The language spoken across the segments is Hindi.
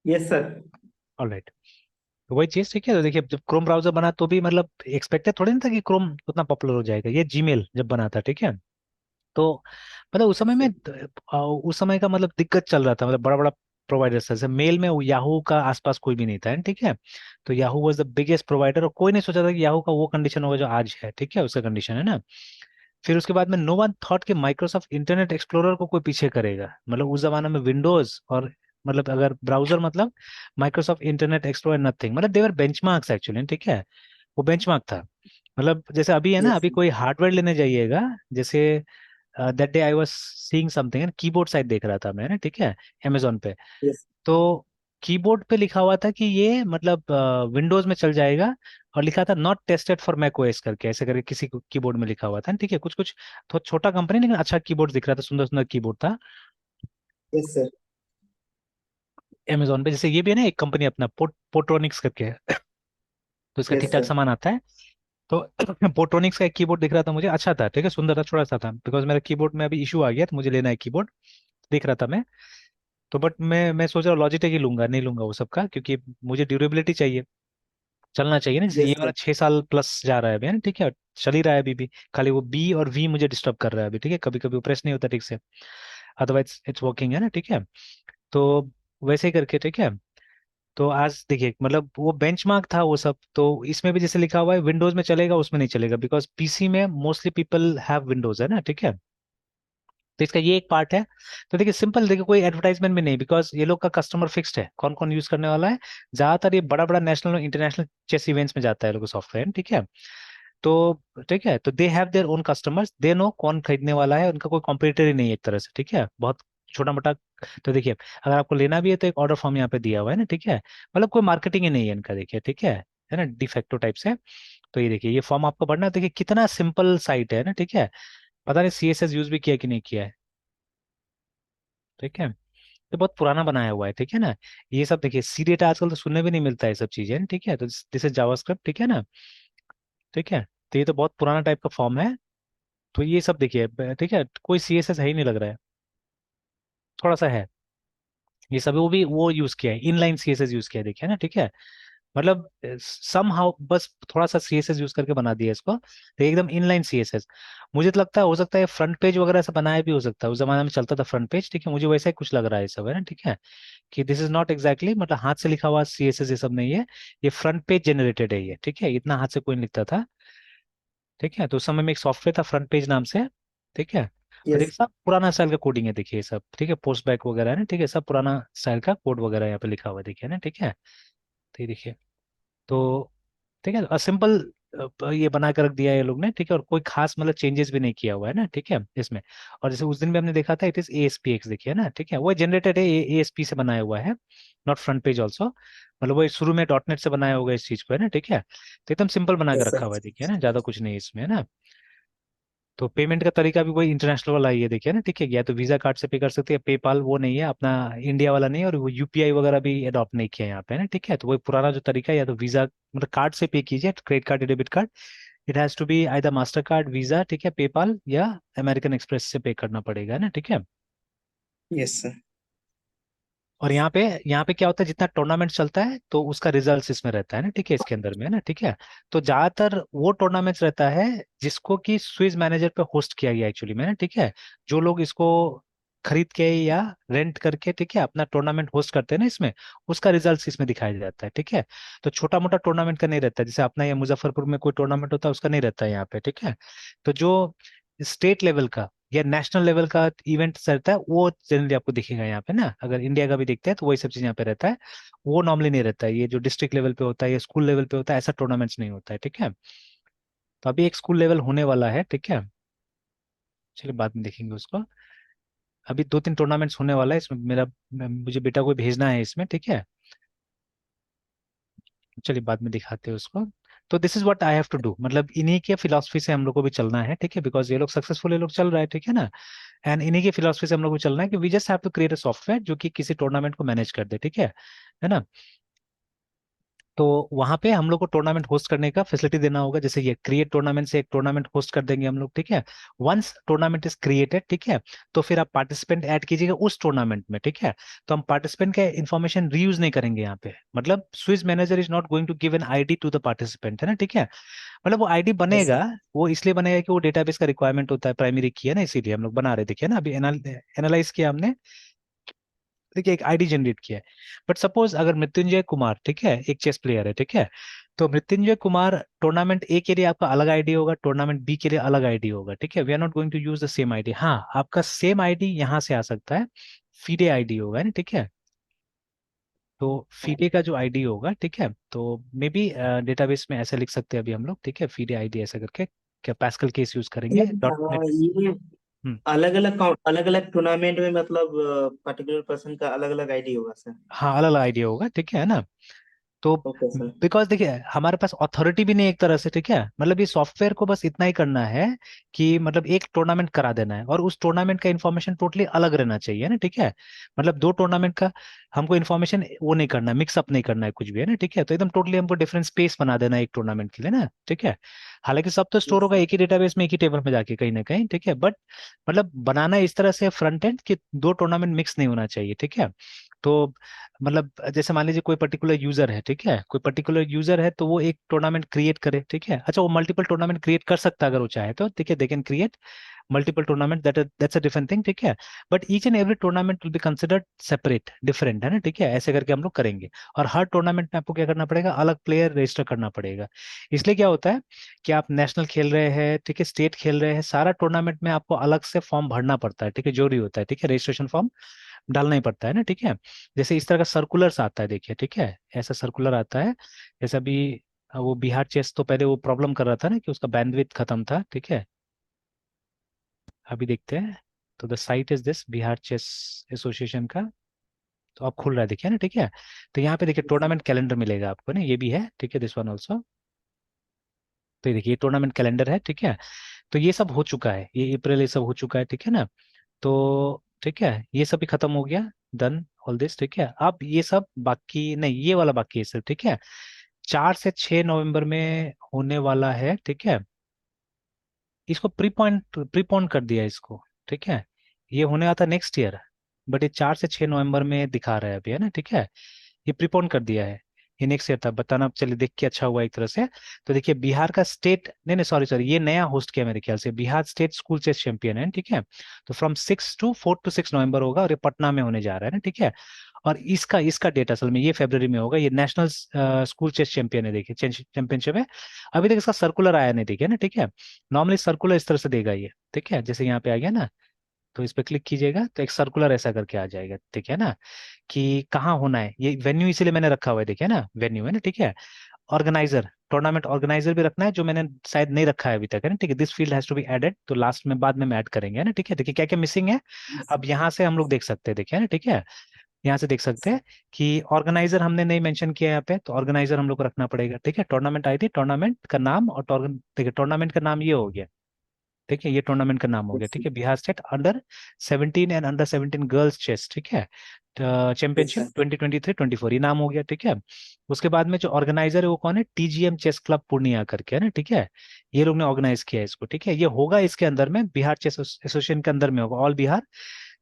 Yes sir. ऑलराइट। तो वही चीज ठीक है। तो देखिए, जब क्रोम ब्राउजर बना तो भी मतलब एक्सपेक्टेड थोड़ी ना था कि क्रोम उतना पॉपुलर हो जाएगा। ये जीमेल जब बना था, ठीक है, तो मतलब उस समय यस में सर। उस समय का मतलब दिक्कत चल रहा था, मतलब बड़ा बड़ा प्रोवाइडर जैसे मेल में याहू का आसपास कोई भी नहीं था, ठीक है। तो Yahoo was the biggest provider, और कोई नहीं सोचा था कि याहू का वो कंडीशन होगा जो आज है, ठीक है, उसका कंडीशन है ना। फिर उसके बाद में नो वन थॉट कि माइक्रोसॉफ्ट इंटरनेट एक्सप्लोरर को कोई पीछे करेगा। मतलब उस जमाने में विंडोज और मतलब अगर ब्राउजर मतलब माइक्रोसॉफ्ट इंटरनेट एक्सप्लोरर नथिंग, मतलब देवर बेंचमार्क्स एक्चुअली, ठीक है। वो बेंचमार्क था। मतलब जैसे अभी है ना, यस अभी कोई हार्डवेयर लेने जाइएगा, जैसे that day I was seeing something, keyboard side देख रहा था मैं ना, ठीक है, अमेजोन पे। यस। तो कीबोर्ड पे लिखा हुआ था कि ये मतलब विंडोज में चल जाएगा, और लिखा था not tested for Mac OS करके, ऐसे करके किसी कीबोर्ड में लिखा हुआ था, ठीक है। कुछ कुछ तो छोटा कंपनी लेकिन अच्छा कीबोर्ड दिख रहा था, सुंदर सुंदर कीबोर्ड था यस सर। अमेजोन पे। जैसे ये भी है ना एक कंपनी अपना पोर्ट्रोनिक्स करके है, तो इसका ठीक यस ठाक सर। सामान आता है। तो पोर्ट्रोनिक्स का एक कीबोर्ड दिख रहा था मुझे, अच्छा था, ठीक है, सुंदर था, छोटा सा था, बिकॉज मेरा कीबोर्ड में अभी इशू आ गया तो मुझे लेना है कीबोर्ड, देख रहा था मैं। तो बट मैं सोच रहा हूँ लॉजिटेक ही लूंगा, नहीं लूंगा वो सब का, क्योंकि मुझे ड्यूरेबिलिटी चाहिए, चलना चाहिए ना। जैसे ये यस वाला सर। 6 साल प्लस जा रहा है अभी, है ना, ठीक है, चल ही रहा है अभी भी। खाली वो बी और वी मुझे डिस्टर्ब कर रहा है अभी, ठीक है, कभी कभी वो प्रेस नहीं होता ठीक से, अदरवाइज इट्स वर्किंग, है ना, ठीक है। तो वैसे ही करके, ठीक है। तो आज देखिए मतलब वो बेंचमार्क था वो सब, तो इसमें भी जैसे लिखा हुआ है विंडोज में चलेगा, उसमें नहीं चलेगा, बिकॉज पीसी में मोस्टली पीपल हैव विंडोज, है ना, ठीक है। तो इसका ये एक पार्ट है। तो देखिए सिंपल, देखिए कोई एडवर्टाइजमेंट भी नहीं, बिकॉज ये लोग का कस्टमर फिक्स्ड है, कौन कौन यूज करने वाला है। ज्यादातर ये बड़ा बड़ा नेशनल और इंटरनेशनल चेस इवेंट्स में जाता है लोग सॉफ्टवेयर, ठीक है। तो ठीक है, तो they have their own customers, they know कौन खरीदने वाला है, उनका कोई कॉम्पिटिटर ही नहीं है एक तरह से, ठीक है, बहुत छोटा मोटा। तो देखिए अगर आपको लेना भी है तो एक ऑर्डर फॉर्म यहाँ पे दिया हुआ है ना, ठीक है, मतलब कोई मार्केटिंग ही नहीं है इनका, देखिए, ठीक है ना, डिफेक्टो टाइप से। तो ये देखिए, ये फॉर्म आपको भरना है, देखिए कितना सिंपल साइट है ना, ठीक है। पता नहीं सीएसएस यूज भी किया कि नहीं किया है, ठीक है। ये बहुत पुराना बनाया हुआ है, ठीक है ना। ये सब देखिए सी डेटा आजकल तो सुनने भी नहीं मिलता है, ये सब चीजें, ठीक है। तो दिस इज जावास्क्रिप्ट, ठीक है ना, ठीक है। तो ये तो बहुत पुराना टाइप का फॉर्म है। तो ये सब देखिए ठीक है, कोई सीएसएस है ही नहीं लग रहा है, थोड़ा सा है। ये सब वो भी वो यूज किया है, इनलाइन सीएसएस यूज किया है, देखिए ना, ठीक है। मतलब सम हाउ बस थोड़ा सा सीएसएस यूज करके बना दिया इसको, तो एकदम इनलाइन सीएसएस। मुझे तो लगता है हो सकता है फ्रंट पेज वगैरह से बनाया भी हो सकता है, उस जमाने में चलता था फ्रंट पेज, ठीक है, मुझे वैसा ही कुछ लग रहा है सब, है ना, ठीक है। कि दिस इज नॉट एग्जैक्टली मतलब हाथ से लिखा हुआ सीएसएस ये सब नहीं है, ये फ्रंट पेज जनरेटेड है ये, ठीक है, इतना हाथ से कोई नहीं लिखता था, ठीक है। तो उस समय में एक सॉफ्टवेयर था फ्रंट पेज नाम से, ठीक है। और यस। देखिए सब पुराना स्टाइल का कोडिंग है, देखिए सब, ठीक है, पोस्ट बैक वगैरह है ना, ठीक है, सब पुराना स्टाइल का कोड वगैरह यहाँ पे लिखा हुआ है, देखिए ना, ठीक है। तो ये देखिए, तो ठीक है, सिंपल ये बना के रख दिया है ये लोग ने, ठीक है, और कोई खास मतलब चेंजेस भी नहीं किया हुआ है ना, ठीक है, इसमें। और जैसे उस दिन भी हमने देखा था, इट इज ASPX, देखिए ना, ठीक है, वो जनरेटेड है, ASP से बनाया हुआ है, नॉट फ्रंट पेज ऑल्सो, मतलब वो शुरू में डॉटनेट से बनाया होगा इस चीज को, है ना, ठीक है। तो एकदम सिंपल बना के यस रखा सर। हुआ है, देखिए ना, ज्यादा कुछ नहीं है इसमें, है ना। तो पेमेंट का तरीका भी वही इंटरनेशनल वाला ही है, देखिए ना, ठीक है, या तो वीजा कार्ड से पे कर सकते हैं, पेपाल वो नहीं है अपना, इंडिया वाला नहीं है, और वो यूपीआई वगैरह भी अडॉप्ट नहीं किया है यहाँ पे, है ना, ठीक है। तो वही पुराना जो तरीका है, या तो वीजा मतलब कार्ड से पे कीजिए, क्रेडिट कार्ड या debit card, it has to be either Mastercard, Visa, ठीक है, पेपाल या अमेरिकन एक्सप्रेस से पे करना पड़ेगा, है ना, ठीक है। Yes sir. और यहाँ पे क्या होता है, जितना टूर्नामेंट चलता है तो उसका रिजल्ट इसमें रहता है ना, ठीक है, इसके अंदर में, है ना, ठीक है। तो ज्यादातर वो टूर्नामेंट्स रहता है जिसको कि स्विस मैनेजर पे होस्ट किया गया एक्चुअली में ना, ठीक है। जो लोग इसको खरीद के या रेंट करके, ठीक है, अपना टूर्नामेंट होस्ट करते हैं ना इसमें, उसका रिजल्ट इसमें दिखाया जाता है, ठीक है। तो छोटा मोटा टूर्नामेंट का नहीं रहता है, जैसे अपना या मुजफ्फरपुर में कोई टूर्नामेंट होता है उसका नहीं रहता है यहाँ पे, ठीक है। तो जो स्टेट लेवल का या नेशनल लेवल का इवेंट रहता है वो जनरली आपको दिखेगा यहाँ पे ना, अगर इंडिया का भी देखते हैं तो वही सब चीज यहाँ पे रहता है। वो नॉर्मली नहीं रहता है, ये जो डिस्ट्रिक्ट लेवल पे होता है या स्कूल लेवल पे होता है, ऐसा टूर्नामेंट्स नहीं होता है, ठीक है। तो अभी एक स्कूल लेवल होने वाला है, ठीक है, चलिए बाद में देखेंगे उसको। अभी 2-3 टूर्नामेंट्स होने वाला है इसमें, मुझे बेटा को भेजना है इसमें, ठीक है। चलिए बाद में दिखाते हैं उसको। तो this is what I have to do, मतलब इन्हीं के फिलोसफी से हम लोग को भी चलना है, ठीक है, बिकॉज ये लोग सक्सेसफुल, ये लोग चल रहा है, ठीक है ना। एंड इन्हीं की फिलोसफी से हम लोग को चलना है कि we just have to create a software जो कि किसी टूर्नामेंट को मैनेज कर दे, ठीक है ना। तो वहां पे हम लोग को टूर्नामेंट होस्ट करने का फैसिलिटी देना होगा, जैसे ये क्रिएट टूर्नामेंट से एक टूर्नामेंट होस्ट कर देंगे हम लोग, ठीक है। वंस टूर्नामेंट इज क्रिएटेड, ठीक है, तो फिर आप पार्टिसिपेंट ऐड कीजिएगा उस टूर्नामेंट में, ठीक है। तो हम पार्टिसिपेंट का इंफॉर्मेशन रीयूज नहीं करेंगे यहाँ पे, मतलब Swiss manager is not going to give an ID to the participant, है ना, ठीक है। मतलब वो आईडी यस बनेगा, सर। वो इसलिए बनेगा कि वो डेटाबेस का रिक्वायरमेंट होता है, प्राइमरी की है ना, इसीलिए हम लोग बना रहे, देखिए ना, अभी एनालाइज किया हमने, देखिए एक आईडी जनरेट किया है। बट सपोज अगर मृत्युंजय कुमार, ठीक है, एक चेस प्लेयर है, ठीक है, तो मृत्युंजय कुमार टूर्नामेंट ए के लिए आपका अलग आईडी होगा, टूर्नामेंट बी के लिए अलग आईडी होगा, ठीक है। We are not going to use the same ID. हाँ, आपका सेम आईडी यहाँ से आ सकता है, फीडे आईडी होगा ना, ठीक है। तो फीडे का जो आईडी होगा, ठीक है, तो मे बी डेटाबेस में ऐसे लिख सकते हैं अभी हम लोग, ठीक है, फीडे आईडी ऐसा करके, क्या पैस्कल केस यूज करेंगे डॉट नेट। ये अलग अलग टूर्नामेंट में मतलब पर्टिकुलर पर्सन का अलग अलग आईडी होगा सर। हाँ, अलग अलग आईडी होगा, ठीक है ना। तो ओके सर। बिकॉज देखिए हमारे पास अथॉरिटी भी नहीं एक तरह से, ठीक है, मतलब ये सॉफ्टवेयर को बस इतना ही करना है कि मतलब एक टूर्नामेंट करा देना है, और उस टूर्नामेंट का इन्फॉर्मेशन टोटली अलग रहना चाहिए ना, ठीक है। मतलब दो टूर्नामेंट का हमको इन्फॉर्मेशन वो नहीं करना, मिक्सअप नहीं करना है कुछ भी, है ना, ठीक है। तो एकदम टोटली हमको डिफरेंट स्पेस बना देना है एक टूर्नामेंट के लिए ना, ठीक है। हालांकि सब तो स्टोर यस होगा एक ही डेटाबेस में, एक ही टेबल में जाके कहीं ना कहीं, ठीक है, बट मतलब बनाना इस तरह से फ्रंट एंड कि दो टूर्नामेंट मिक्स नहीं होना चाहिए, ठीक है। तो मतलब जैसे मान लीजिए कोई पर्टिकुलर यूजर है, ठीक है, कोई पर्टिकुलर यूजर है, तो वो एक टूर्नामेंट क्रिएट करे, ठीक है। अच्छा, वो मल्टीपल टूर्नामेंट क्रिएट कर सकता है अगर वो चाहे तो, ठीक है, they can create multiple tournament, that's a different thing, ठीक है। But each and every tournament will be considered separate, different, है ना, ठीक है, ऐसे करके हम लोग करेंगे। और हर टूर्नामेंट में आपको क्या करना पड़ेगा, अलग प्लेयर रजिस्टर करना पड़ेगा। इसलिए क्या होता है कि आप नेशनल खेल रहे हैं, ठीक है, स्टेट खेल रहे हैं, सारा टूर्नामेंट में आपको अलग से फॉर्म भरना पड़ता है, ठीक है, जरूरी होता है, ठीक है, रजिस्ट्रेशन फॉर्म डालना ही पड़ता है ना, ठीक है। जैसे इस तरह का सर्कुलर्स आता है, देखिए, ठीक है, ऐसा सर्कुलर आता है। जैसे अभी वो बिहार चेस तो पहले वो प्रॉब्लम कर रहा था ना कि उसका बैंडविड्थ खत्म था, ठीक है। अभी देखते हैं, तो the site is this Bihar chess association का, तो आप खुल रहा है, देखिए ना, ठीक है। तो यहाँ पे देखिए सर। टूर्नामेंट कैलेंडर मिलेगा आपको ना, ये भी है, ठीक है, दिस वन ऑल्सो। तो ये देखिए टूर्नामेंट कैलेंडर है, ठीक है। तो ये सब हो चुका है, ये अप्रैल ये सब हो चुका है, ठीक है ना। तो ठीक है, ये सब भी खत्म हो गया, डन ऑल दिस, ठीक है। अब ये सब बाकी नहीं, ये वाला बाकी है सिर्फ, ठीक है। 4 से 6 नवंबर में होने वाला है, ठीक है। इसको प्रीपोन कर दिया इसको, ठीक है। ये होने वाला था नेक्स्ट ईयर, बट ये 4 से 6 नवंबर में दिखा रहा है अभी, है ना, ठीक है। ये प्रीपोन कर दिया है, ये नेक्स्ट ईयर था, बताना चलिए देख के अच्छा हुआ एक तरह से। तो देखिए बिहार का स्टेट, नहीं नहीं सॉरी सॉरी, ये नया होस्ट किया मेरे ख्याल से, Bihar state school chess champion है, ठीक है। तो फ्रॉम 4 to 6 नवंबर होगा, और ये पटना में होने जा रहा है ना, ठीक है। और इसका इसका डेट असल में ये फरवरी में होगा, ये नेशनल स्कूल चेस चैंपियन है, देखिए चैंपियनशिप है। अभी तक इसका सर्कुलर आया नहीं, देखिए ना, ठीक है। नॉर्मली सर्कुलर इस तरह से देगा ये, ठीक है, जैसे यहाँ पे आ गया ना, तो इस पे क्लिक कीजिएगा तो एक सर्कुलर ऐसा करके आ जाएगा, ठीक है ना, कि कहाँ होना है, ये वेन्यू इसीलिए मैंने रखा हुआ है, देखिए ना, वेन्यू है ना, ठीक है। ऑर्गेनाइजर, टूर्नामेंट ऑर्गेनाइजर भी रखना है, जो मैंने शायद नहीं रखा है अभी तक, है ना, ठीक है। This field has to be added, तो लास्ट में बाद में हम ऐड करेंगे, है ना, ठीक है। देखिए क्या क्या मिसिंग है, अब यहाँ से हम लोग देख सकते हैं, देखिए ना, ठीक है। यहाँ से देख सकते हैं कि ऑर्गेनाइजर हमने नहीं मेंशन किया यहाँ पे, तो ऑर्गेनाइजर हम लोग को रखना पड़ेगा, ठीक है। टूर्नामेंट आईडी, टूर्नामेंट का नाम, और देखिए टूर्नामेंट का नाम ये हो गया, ठीक है, ये टूर्नामेंट का नाम हो गया, ठीक है, Bihar state under 17 and under 17 girls chess, ठीक है, यस चैंपियनशिप सर। 2023-24, ये नाम हो गया, ठीक है। उसके बाद में जो ऑर्गेनाइजर है वो कौन है, टीजीएम चेस क्लब पूर्णिया करके, है ना, ठीक है। ये लोग ने ऑर्गेनाइज किया है इसको, ठीक है। ये होगा इसके अंदर में, बिहार चेस एसोसिएशन के अंदर में होगा, ऑल बिहार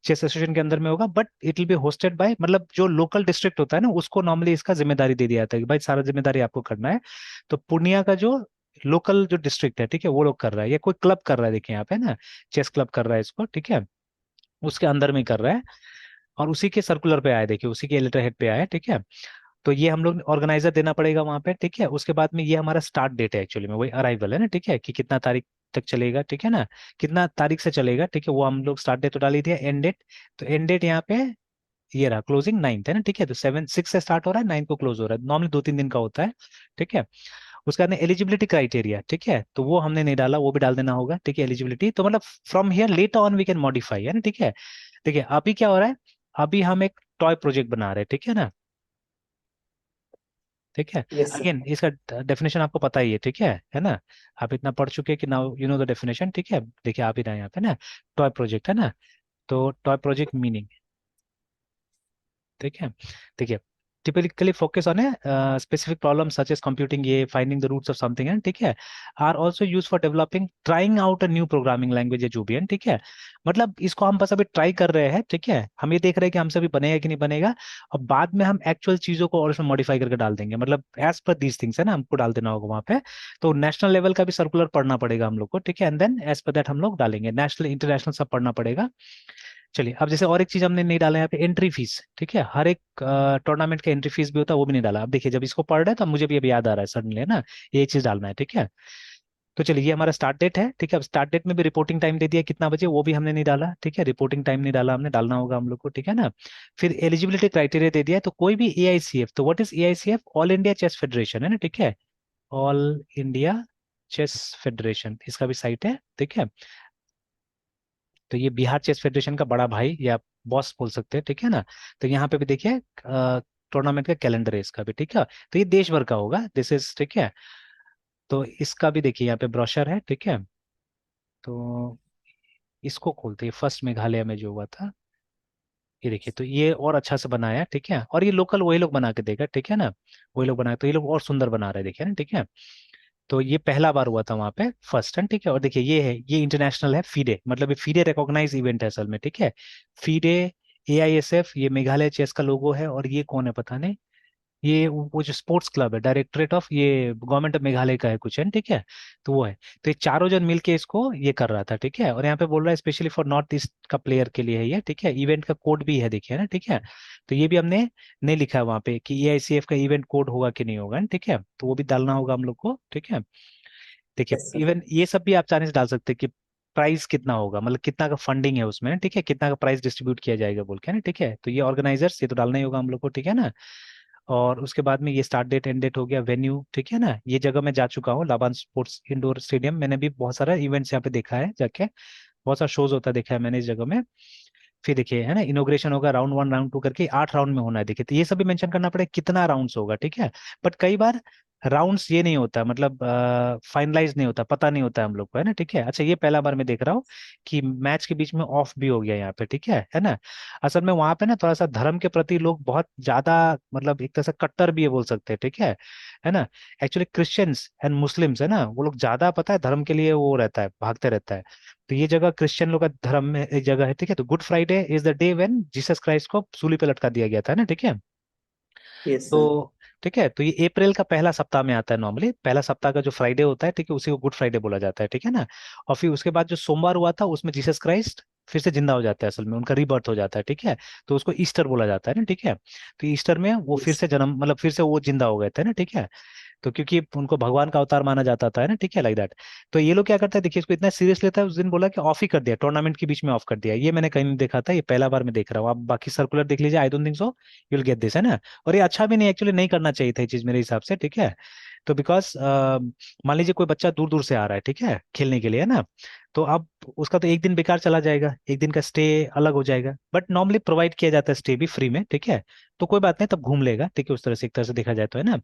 चेस एसोसिएशन के अंदर में होगा, but it will be hosted by, मतलब जो लोकल डिस्ट्रिक्ट होता है ना, उसको नॉर्मली इसका जिम्मेदारी दे दिया जाता है कि भाई सारा जिम्मेदारी आपको करना है। तो पूर्णिया का जो लोकल जो डिस्ट्रिक्ट है, ठीक है, वो लोग कर रहा है, ये कोई क्लब कर रहा है, देखिए यहाँ पे ना, चेस क्लब कर रहा है इसको, ठीक है, उसके अंदर में ही कर रहा है। और उसी के सर्कुलर पे आया, देखिए उसी के लेटर हेड पे आया है, ठीक है। तो ये हम लोग ऑर्गेनाइजर देना पड़ेगा वहां पे, ठीक है। उसके बाद में ये हमारा स्टार्ट डेट है एक्चुअली में, वही अराइवल है ना, ठीक है, कि कितना तारीख तक चलेगा, ठीक है ना, कितना तारीख से चलेगा, ठीक है, वो हम लोग स्टार्ट डेट तो डाल ही दिया, एंड डेट, तो एंड डेट यहाँ पे ये रहा, क्लोजिंग 9th है ना, ठीक है। तो 7 6 से स्टार्ट हो रहा है, 9 को क्लोज हो रहा है, नॉर्मली 2 3 दिन का होता है, ठीक है। उसके बाद में एलिजिबिलिटी क्राइटेरिया, ठीक है, तो वो हमने नहीं डाला, वो भी डाल देना होगा, ठीक है। एलिजिबिलिटी तो मतलब from here later on we can modify, है ना, ठीक है। देखिए अभी क्या हो रहा है, अभी हम एक टॉय प्रोजेक्ट बना रहे हैं, ठीक है ना, ठीक है। Yes sir. अगेन इसका डेफिनेशन आपको पता ही है ना। आप इतना पढ़ चुके हैं कि now you know the definition, ठीक है। देखिए आप ही रहे यहाँ पे ना, टॉय प्रोजेक्ट है ना, तो टॉय प्रोजेक्ट मीनिंग, ठीक है। देखिए typically focus on a specific problem such as computing ये finding the roots of something है, ठीक है, are also used for developing trying out a new programming language या जो भी है, ठीक है। मतलब इसको हम बस अभी ट्राई कर रहे हैं, ठीक है, हम ये देख रहे हैं कि हमसे अभी बनेगा कि नहीं बनेगा, और बाद में हम एक्चुअल चीजों को और उसमें मॉडिफाई करके डाल देंगे, मतलब एज पर दीज थिंग्स है ना, हमको डाल देना होगा वहाँ पे। तो नेशनल लेवल का भी सर्कुलर पढ़ना पड़ेगा हम लोग को, ठीक है, and then as per that हम लोग डालेंगे, नेशनल इंटरनेशनल सब पढ़ना पड़ेगा। चलिए, अब जैसे और एक चीज हमने नहीं डाला यहाँ पे, एंट्री फीस, ठीक है, हर एक टूर्नामेंट का एंट्री फीस भी होता है, वो भी नहीं डाला। अब देखिए, जब इसको पढ़ रहे हैं तो मुझे भी अभी याद आ रहा है सडनली, है ना, ये चीज डालना है, ठीक है। तो चलिए, ये हमारा स्टार्ट डेट है, ठीक है। अब स्टार्ट डेट में भी रिपोर्टिंग टाइम दे दिया कितना बजे, वो भी हमने नहीं डाला, ठीक है, रिपोर्टिंग टाइम नहीं डाला हमने, डालना होगा हम लोग को, ठीक है ना। फिर एलिजिबिलिटी क्राइटेरिया दे दिया है, तो कोई भी एआईसीएफ, तो what is AICF, all India chess federation, है ना, ठीक है, ऑल इंडिया चेस फेडरेशन, इसका भी साइट है, ठीक है। तो ये बिहार चेस फेडरेशन का बड़ा भाई या बॉस बोल सकते हैं, ठीक है ना। तो यहाँ पे भी देखिए टूर्नामेंट का कैलेंडर है इसका भी, ठीक है। तो ये देश भर का होगा, दिस इज, ठीक है। तो इसका भी देखिए यहाँ पे ब्रोशर है, ठीक है। तो इसको खोलते हैं, फर्स्ट मेघालय में जो हुआ था, ये देखिए, तो ये और अच्छा से बनाया है, ठीक है, और ये लोकल वही लोग बना के देगा, ठीक है ना, वही लोग बनाए, तो ये लोग और सुंदर बना रहे हैं, देखिए ना, ठीक है। तो ये पहला बार हुआ था वहां पे, फर्स्ट टाइम, ठीक है। और देखिए, ये है, ये इंटरनेशनल है, फीडे, मतलब ये फीडे रिकॉग्नाइज इवेंट है असल में, ठीक है। फीडे, एआईएसएफ, ये मेघालय चेस का लोगो है, और ये कौन है पता नहीं, ये वो जो स्पोर्ट्स क्लब है, डायरेक्टरेट ऑफ, ये गवर्नमेंट ऑफ मेघालय का है कुछ, है, ठीक है। तो वो है, तो ये चारों जन मिलके इसको ये कर रहा था, ठीक है। और यहाँ पे बोल रहा है स्पेशली फॉर नॉर्थ ईस्ट का प्लेयर के लिए है ये, ठीक है। इवेंट का कोड भी है, देखिए ना, ठीक है। तो ये भी हमने नहीं लिखा है वहाँ पे कि एआईसीएफ का इवेंट कोड होगा कि नहीं होगा, ठीक है, तो वो भी डालना होगा हम लोग को, ठीक है। देखिए, यस सर। इवन ये सब भी आप चाहने से डाल सकते हैं कि प्राइस कितना होगा, मतलब कितना का फंडिंग है उसमें, ठीक है, कितना का प्राइस डिस्ट्रीब्यूट किया जाएगा बोल के ना, ठीक है। तो ये ऑर्गेनाइजर्स, ये तो डालना ही होगा हम लोग को, ठीक है ना। और उसके बाद में ये स्टार्ट डेट एंड डेट हो गया, वेन्यू, ठीक है ना। ये जगह मैं जा चुका हूँ, लाबान स्पोर्ट्स इंडोर स्टेडियम, मैंने भी बहुत सारा इवेंट्स यहाँ पे देखा है जाके, बहुत सारा शोज होता है देखा है मैंने इस जगह में। फिर देखिए, है ना, इनोग्रेशन होगा, राउंड 1 राउंड 2 करके 8 राउंड में होना है, देखिए, तो ये सब भी मेंशन करना पड़ेगा कितना राउंड्स होगा, ठीक है। बट कई बार राउंड्स ये नहीं होता, मतलब फाइनलाइज नहीं होता, पता नहीं होता है हम लोग को, है ना, ठीक है। अच्छा, ये पहला बार मैं देख रहा हूँ कि मैच के बीच में ऑफ भी हो गया यहाँ पे, ठीक है ना। असल में वहां पे ना थोड़ा सा धर्म के प्रति लोग बहुत ज्यादा, मतलब एक तरह से कट्टर भी है बोल सकते हैं, ठीक है ना। एक्चुअली क्रिश्चियंस एंड मुस्लिम्स, है ना, वो लोग ज्यादा, पता है, धर्म के लिए वो रहता है, भागते रहता है। तो ये जगह क्रिश्चियन लोग का धर्म में एक जगह है, ठीक है। तो good Friday is the day when Jesus Christ को सूली पे लटका दिया गया था ना, ठीक है। Yes sir. तो ठीक है, तो ये अप्रैल का पहला सप्ताह में आता है, नॉर्मली पहला सप्ताह का जो फ्राइडे होता है, ठीक है, उसी को गुड फ्राइडे बोला जाता है, ठीक है ना। और फिर उसके बाद जो सोमवार हुआ था उसमें जीसस क्राइस्ट फिर से जिंदा हो जाता है, असल में उनका रीबर्थ हो जाता है, ठीक है। तो उसको ईस्टर बोला जाता है ना, ठीक है। तो ईस्टर में वो फिर यस। से जन्म, मतलब फिर से वो जिंदा हो गए थे ना, ठीक है। तो क्योंकि उनको भगवान का अवतार माना जाता था, है ना, ठीक है, लाइक दैट। तो ये लोग क्या करता है, देखिए, इसको इतना सीरियस लेता है, उस दिन बोला कि ऑफ ही कर दिया, टूर्नामेंट के बीच में ऑफ कर दिया, ये मैंने कहीं नहीं देखा था, ये पहला बार मैं देख रहा हूँ। आप बाकी सर्कुलर देख लीजिए, I don't think so you will get this, है ना। और ये अच्छा भी नहीं, एक्चुअली नहीं करना चाहिए था ये चीज मेरे हिसाब से, ठीक है। तो बिकॉज मान लीजिए कोई बच्चा दूर दूर से आ रहा है, ठीक है, खेलने के लिए, है ना। तो अब उसका तो एक दिन बेकार चला जाएगा, एक दिन का स्टे अलग हो जाएगा, बट नॉर्मली प्रोवाइड किया जाता है स्टे भी फ्री में, ठीक है। तो कोई बात नहीं, तब घूम लेगा, ठीक है, उस तरह से, एक तरह से देखा जाए तो, है ना।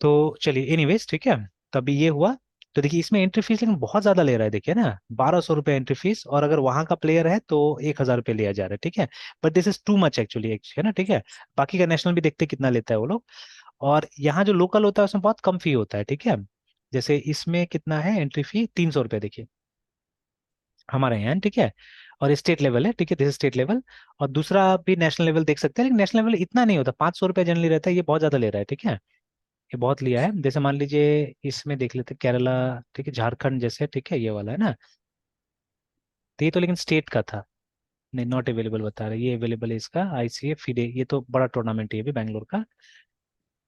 तो चलिए, एनीवेज, ठीक है। तभी ये हुआ। तो देखिए, इसमें एंट्री फीस लेकिन बहुत ज्यादा ले रहा है, देखिए ना, 1200 रुपये एंट्री फीस, और अगर वहां का प्लेयर है तो 1000 रुपये लिया जा रहा है, ठीक है। But this is too much actually, है ना, ठीक है। बाकी का नेशनल भी देखते हैं कितना लेता है वो लोग। और यहाँ जो लोकल होता है उसमें बहुत कम फी होता है, ठीक है। जैसे इसमें कितना है एंट्री फी, 300 रुपये, देखिए, हमारे यहाँ, ठीक है। और स्टेट लेवल है, ठीक है, दिस स्टेट लेवल। और दूसरा भी नेशनल लेवल देख सकते हैं, लेकिन नेशनल लेवल इतना नहीं होता, 500 रुपये जनरली रहता है, ये बहुत ज्यादा ले रहा है, ठीक है। ये बहुत लिया है, जैसे मान लीजिए इसमें देख लेते हैं केरला, ठीक है, झारखंड जैसे, ठीक है, ये वाला है ना। तो ये तो लेकिन स्टेट का था, नहीं, नॉट अवेलेबल बता रहे, ये अवेलेबल है इसका, आईसीए फिडे, ये तो बड़ा टूर्नामेंट है ये भी बैंगलोर का।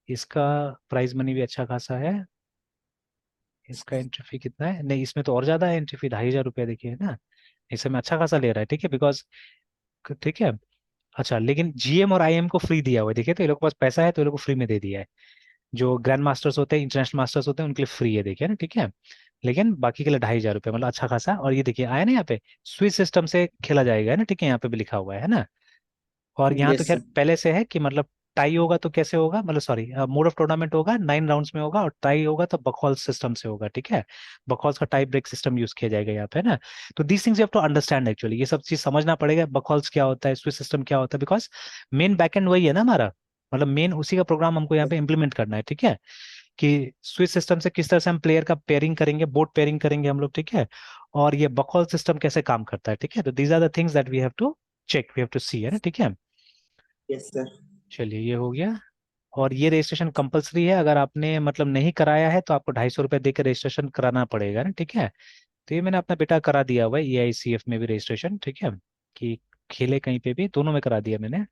इसका प्राइज मनी भी अच्छा खासा है। इसका एंट्री फी कितना है, नहीं, इसमें तो और ज्यादा है एंट्री फी, 2500 रुपये, देखिए, है ना। इसमें अच्छा खासा ले रहा है, ठीक है, बिकॉज, ठीक है। अच्छा, लेकिन जीएम और आईएम को फ्री दिया हुआ है, देखिए, तो ये लोग के पास पैसा है तो ये लोग को फ्री में दे दिया है। जो ग्रैंड मास्टर्स होते हैं, इंटरनेशनल मास्टर्स होते हैं, उनके लिए फ्री है, देखिए ना, ठीक है। लेकिन बाकी के लिए 2500 रुपये, मतलब अच्छा खासा। और ये देखिए आया ना यहाँ पे, स्विस सिस्टम से खेला जाएगा, है ना, ठीक है, यहाँ पे भी लिखा हुआ है ना। और यहाँ तो यस खैर सर। पहले से है कि मतलब टाई होगा तो कैसे होगा, मतलब सॉरी, मोड ऑफ टूर्नामेंट होगा 9 राउंड्स में होगा, और टाई होगा तो बकहॉल्स सिस्टम से होगा, ठीक है। बकहॉल्स का टाई ब्रेक सिस्टम यूज किया जाएगा यहाँ पे, है ना। तो these things you have to understand, actually ये सब चीज समझना पड़ेगा, बकहॉल्स क्या होता है, स्विस सिस्टम क्या होता है, बिकॉज मेन बैकएंड वही है ना हमारा, मतलब मेन उसी का प्रोग्राम हमको यहाँ पे इम्प्लीमेंट करना है, ठीक है, कि स्विच सिस्टम से किस तरह से हम प्लेयर का पेयरिंग करेंगे, बोर्ड पेयरिंग करेंगे हम लोग, ठीक है, और ये बकौल सिस्टम कैसे काम करता है, ठीक है। तो these are the things that we have to check, we have to see, है ना, ठीक है। Yes sir. चलिए ये हो गया। और ये रजिस्ट्रेशन कंपलसरी है, अगर आपने मतलब नहीं कराया है तो आपको 250 रुपये देकर रजिस्ट्रेशन कराना पड़ेगा ना, ठीक है। तो ये मैंने अपना बेटा करा दिया हुआ है AICF में भी रजिस्ट्रेशन, ठीक है, कि खेले कहीं पे भी, दोनों में करा दिया मैंने।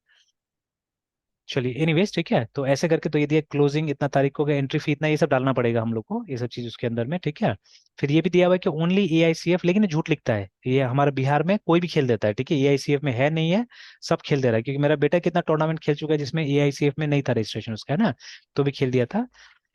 चलिए एनीवेज, ठीक है, तो ऐसे करके तो ये दिया क्लोजिंग इतना तारीख को, एंट्री फी इतना, ये सब डालना पड़ेगा हम लोग को, ये सब चीज उसके अंदर में, ठीक है। फिर ये भी दिया हुआ है कि ओनली AICF, लेकिन ये झूठ लिखता है, ये हमारे बिहार में कोई भी खेल देता है, ठीक है, AICF में है नहीं है, सब खेल दे रहा है, क्योंकि मेरा बेटा कितना टूर्नामेंट खेल चुका है जिसमें AICF में नहीं था रजिस्ट्रेशन उसका, है ना, तो भी खेल दिया था।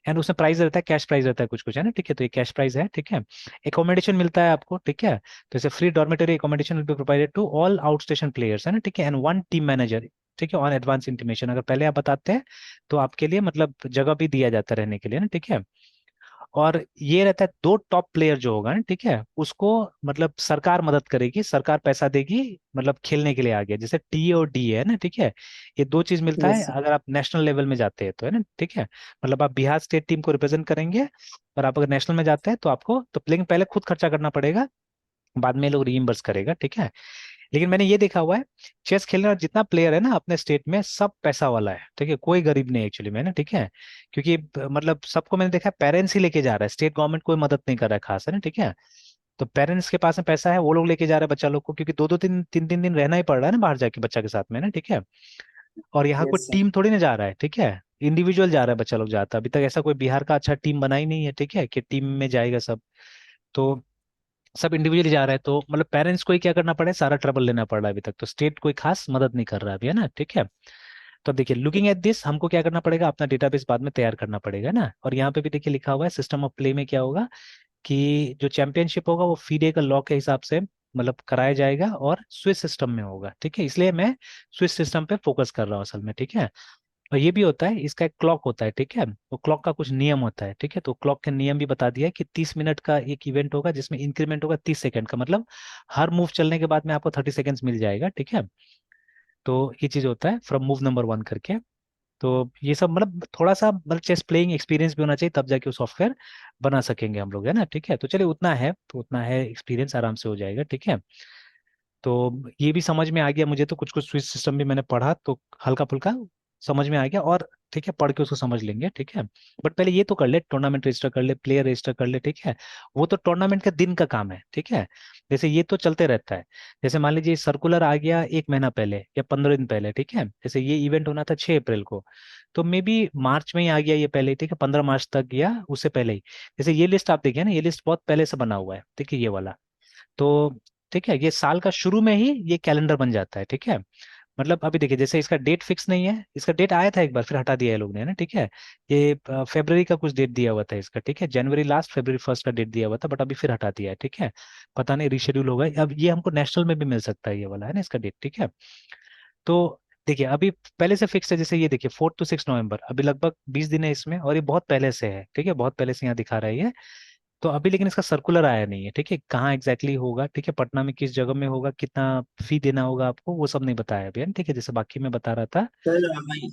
एंड उसमें प्राइस रहता है, कैश प्राइस रहता है कुछ कुछ, है ना, ठीक है, तो ये कैश प्राइस है, ठीक है। एकोमोडेशन मिलता है आपको, ठीक है, तो जैसे free dormitory accommodation will be provided to all out station players, है ना, ठीक है, एंड वन टीम मैनेजर, ठीक है, ऑन एडवांस इंटीमेशन, अगर पहले आप बताते हैं तो आपके लिए मतलब जगह भी दिया जाता है रहने के लिए ना, ठीक है। और ये रहता है, दो टॉप प्लेयर जो होगा ना, ठीक है, उसको मतलब सरकार मदद करेगी, सरकार पैसा देगी, मतलब खेलने के लिए आ गया, जैसे TA और DA है ना, ठीक है, ये दो चीज मिलता है यस सर। अगर आप नेशनल लेवल में जाते हैं तो, है ना, ठीक है। मतलब आप बिहार स्टेट टीम को रिप्रेजेंट करेंगे, और आप अगर नेशनल में जाते हैं तो आपको तो प्लेइंग पहले खुद खर्चा करना पड़ेगा, बाद में ये लोग रीइम्बर्स करेगा, ठीक है। लेकिन मैंने ये देखा हुआ है, चेस खेलने वाला जितना प्लेयर है ना अपने स्टेट में, सब पैसा वाला है, ठीक है, कोई गरीब नहीं एक्चुअली में ना, ठीक है, क्योंकि मतलब सबको मैंने देखा है पेरेंट्स ही लेके जा रहा है, स्टेट गवर्नमेंट कोई मदद नहीं कर रहा है खास, है ना, ठीक है। तो पेरेंट्स के पास में पैसा है, वो लोग लेके जा रहे हैं बच्चा लोग को, क्योंकि दो दो तीन तीन तीन दिन रहना ही पड़ रहा है ना बाहर जाके बच्चा के साथ में ना, ठीक है। और यहाँ कोई यस सर। टीम थोड़ी ना जा रहा है, ठीक है, इंडिविजुअल जा रहा है बच्चा लोग, जाता है, अभी तक ऐसा कोई बिहार का अच्छा टीम बना ही नहीं है, ठीक है, कि टीम में जाएगा सब, तो सब इंडिविजुअली जा रहा है, तो मतलब पेरेंट्स को ही क्या करना पड़ा है, सारा ट्रबल लेना पड़ रहा है अभी तक, तो स्टेट कोई खास मदद नहीं कर रहा है अभी, है ना, ठीक है। तो अब देखिए, लुकिंग एट दिस हमको क्या करना पड़ेगा, अपना डेटाबेस बाद में तैयार करना पड़ेगा ना, और यहाँ पे भी देखिए लिखा हुआ है सिस्टम ऑफ प्ले में क्या होगा, कि जो चैंपियनशिप होगा वो फीडे का लॉ के हिसाब से मतलब कराया जाएगा, और स्विस सिस्टम में होगा, ठीक है, इसलिए मैं स्विस सिस्टम पे फोकस कर रहा हूँ असल में, ठीक है। और ये भी होता है, इसका एक क्लॉक होता है, ठीक है, वो क्लॉक का कुछ नियम होता है, ठीक है, तो क्लॉक के नियम भी बता दिया है कि 30 मिनट का एक इवेंट होगा जिसमें इंक्रीमेंट होगा 30 सेकंड का, मतलब हर मूव चलने के बाद में आपको 30 सेकंड्स मिल जाएगा, ठीक है। तो ये चीज होता है फ्रॉम मूव नंबर 1 करके। तो ये सब मतलब थोड़ा सा मतलब चेस प्लेइंग एक्सपीरियंस भी होना चाहिए, तब जाके वो सॉफ्टवेयर बना सकेंगे हम लोग, है ना, ठीक है। तो चलिए उतना है, तो उतना है, एक्सपीरियंस आराम से हो जाएगा, ठीक है। तो ये भी समझ में आ गया मुझे, तो कुछ कुछ स्विच सिस्टम भी मैंने पढ़ा, तो हल्का फुल्का समझ में आ गया, और ठीक है पढ़ के उसको समझ लेंगे, ठीक है। बट पहले ये तो कर ले, टूर्नामेंट रजिस्टर कर ले, प्लेयर रजिस्टर कर ले, ठीक है, वो तो टूर्नामेंट का दिन का काम है, ठीक है। जैसे ये तो चलते रहता है, जैसे मान लीजिए सर्कुलर आ गया 1 महीना पहले या 15 दिन पहले, ठीक है, जैसे ये इवेंट होना था 6 अप्रैल को, तो मे बी मार्च में ही आ गया ये पहले, ठीक है, 15 मार्च तक गया उससे पहले ही। जैसे ये लिस्ट आप देखिए ना, ये लिस्ट बहुत पहले से बना हुआ है, ठीक है, ये वाला, तो ठीक है, ये साल का शुरू में ही ये कैलेंडर बन जाता है, ठीक है। मतलब अभी देखिए, जैसे इसका डेट फिक्स नहीं है, इसका डेट आया था एक बार फिर हटा दिया है लोग ने, है ना, ठीक है। ये फरवरी का कुछ डेट दिया हुआ था इसका, ठीक है, जनवरी लास्ट फरवरी फर्स्ट का डेट दिया हुआ था, बट अभी फिर हटा दिया है, ठीक है। पता नहीं रिशेड्यूल होगा, अब ये हमको नेशनल में भी मिल सकता है ये वाला, है ना, इसका डेट, ठीक है। तो देखिए अभी पहले से फिक्स है, जैसे ये देखिए 4 to 6 नवंबर, अभी लगभग 20 दिन है इसमें, और ये बहुत पहले से है, ठीक है, बहुत पहले से यहाँ दिखा रहा है ये। तो अभी लेकिन इसका सर्कुलर आया नहीं है, ठीक है, कहाँ एग्जैक्टली होगा, ठीक है, पटना में किस जगह में होगा, कितना फी देना होगा आपको, वो सब नहीं बताया अभी, है ना, ठीक है, जैसे बाकी में बता रहा था। सर